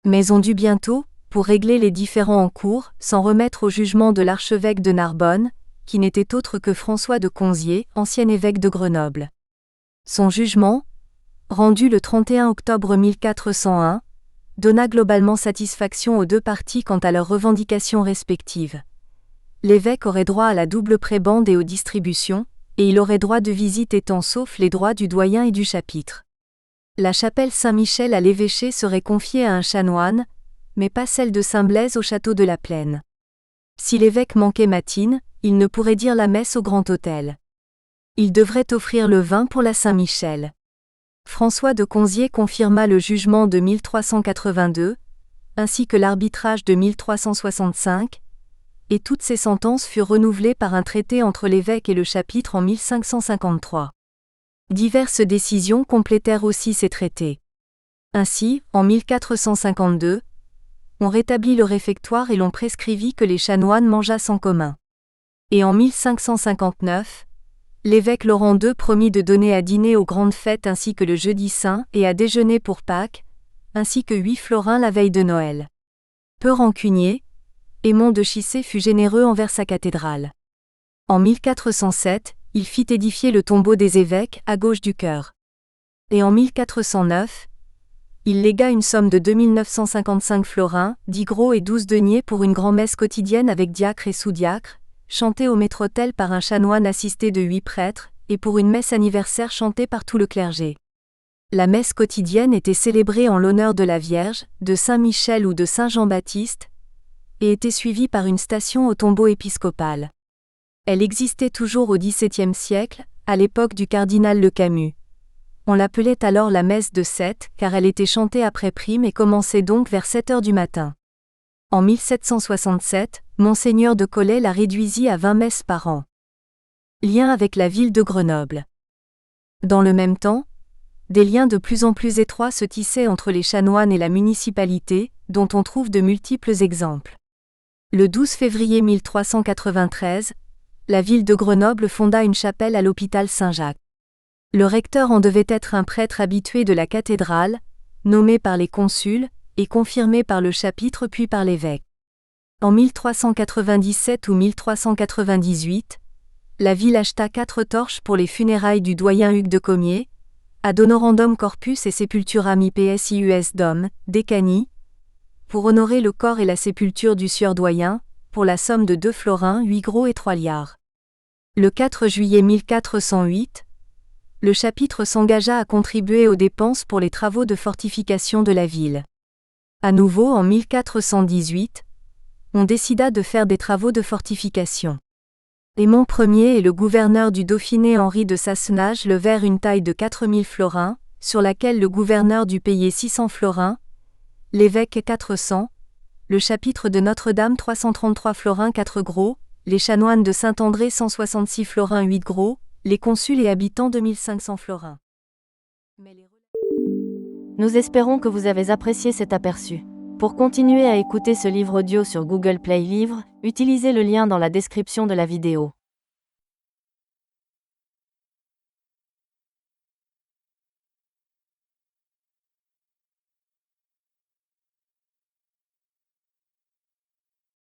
Mais on dut bientôt, pour régler les différends en cours, s'en remettre au jugement de l'archevêque de Narbonne, qui n'était autre que François de Conzié, ancien évêque de Grenoble. Son jugement, rendu le 31 octobre 1401, donna globalement satisfaction aux 2 parties quant à leurs revendications respectives. L'évêque aurait droit à la double prébende et aux distributions, et il aurait droit de visite étant sauf les droits du doyen et du chapitre. La chapelle Saint-Michel à l'évêché serait confiée à un chanoine, mais pas celle de Saint-Blaise au château de la Plaine. Si l'évêque manquait matine, il ne pourrait dire la messe au grand autel. Il devrait offrir le vin pour la Saint-Michel. François de Conzié confirma le jugement de 1382, ainsi que l'arbitrage de 1365, et toutes ces sentences furent renouvelées par un traité entre l'évêque et le chapitre en 1553. Diverses décisions complétèrent aussi ces traités. Ainsi, en 1452, on rétablit le réfectoire et l'on prescrivit que les chanoines mangeassent en commun. Et en 1559, l'évêque Laurent II promit de donner à dîner aux grandes fêtes ainsi que le jeudi saint et à déjeuner pour Pâques, ainsi que 8 florins la veille de Noël. Peu rancunier, Aymon de Chissé fut généreux envers sa cathédrale. En 1407, il fit édifier le tombeau des évêques à gauche du chœur. Et en 1409, il légua une somme de 2955 florins, 10 gros et 12 deniers pour une grand-messe quotidienne avec diacre et sous-diacre, chantée au maître-autel par un chanoine assisté de 8 prêtres, et pour une messe anniversaire chantée par tout le clergé. La messe quotidienne était célébrée en l'honneur de la Vierge, de Saint-Michel ou de Saint-Jean-Baptiste, et était suivie par une station au tombeau épiscopal. Elle existait toujours au XVIIe siècle, à l'époque du cardinal Le Camus. On l'appelait alors la messe de 7, car elle était chantée après prime et commençait donc vers 7 heures du matin. En 1767, Monseigneur de Collet la réduisit à 20 messes par an. Lien avec la ville de Grenoble. Dans le même temps, des liens de plus en plus étroits se tissaient entre les chanoines et la municipalité, dont on trouve de multiples exemples. Le 12 février 1393, la ville de Grenoble fonda une chapelle à l'hôpital Saint-Jacques. Le recteur en devait être un prêtre habitué de la cathédrale, nommé par les consuls, et confirmé par le chapitre puis par l'évêque. En 1397 ou 1398, la ville acheta 4 torches pour les funérailles du doyen Hugues de Comiers, ad honorandum corpus et sepulturam IPSIUS dom, Décani, pour honorer le corps et la sépulture du sieur doyen, pour la somme de 2 florins, 8 gros et 3 liards. Le 4 juillet 1408, le chapitre s'engagea à contribuer aux dépenses pour les travaux de fortification de la ville. À nouveau en 1418, on décida de faire des travaux de fortification. Aymon Ier et le gouverneur du Dauphiné Henri de Sassenage levèrent une taille de 4000 florins, sur laquelle le gouverneur dut payer 600 florins, l'évêque 400, le chapitre de Notre-Dame 333 florins 4 gros, les chanoines de Saint-André 166 florins 8 gros, les consuls et habitants 2500 florins. Nous espérons que vous avez apprécié cet aperçu. Pour continuer à écouter ce livre audio sur Google Play Livres, utilisez le lien dans la description de la vidéo.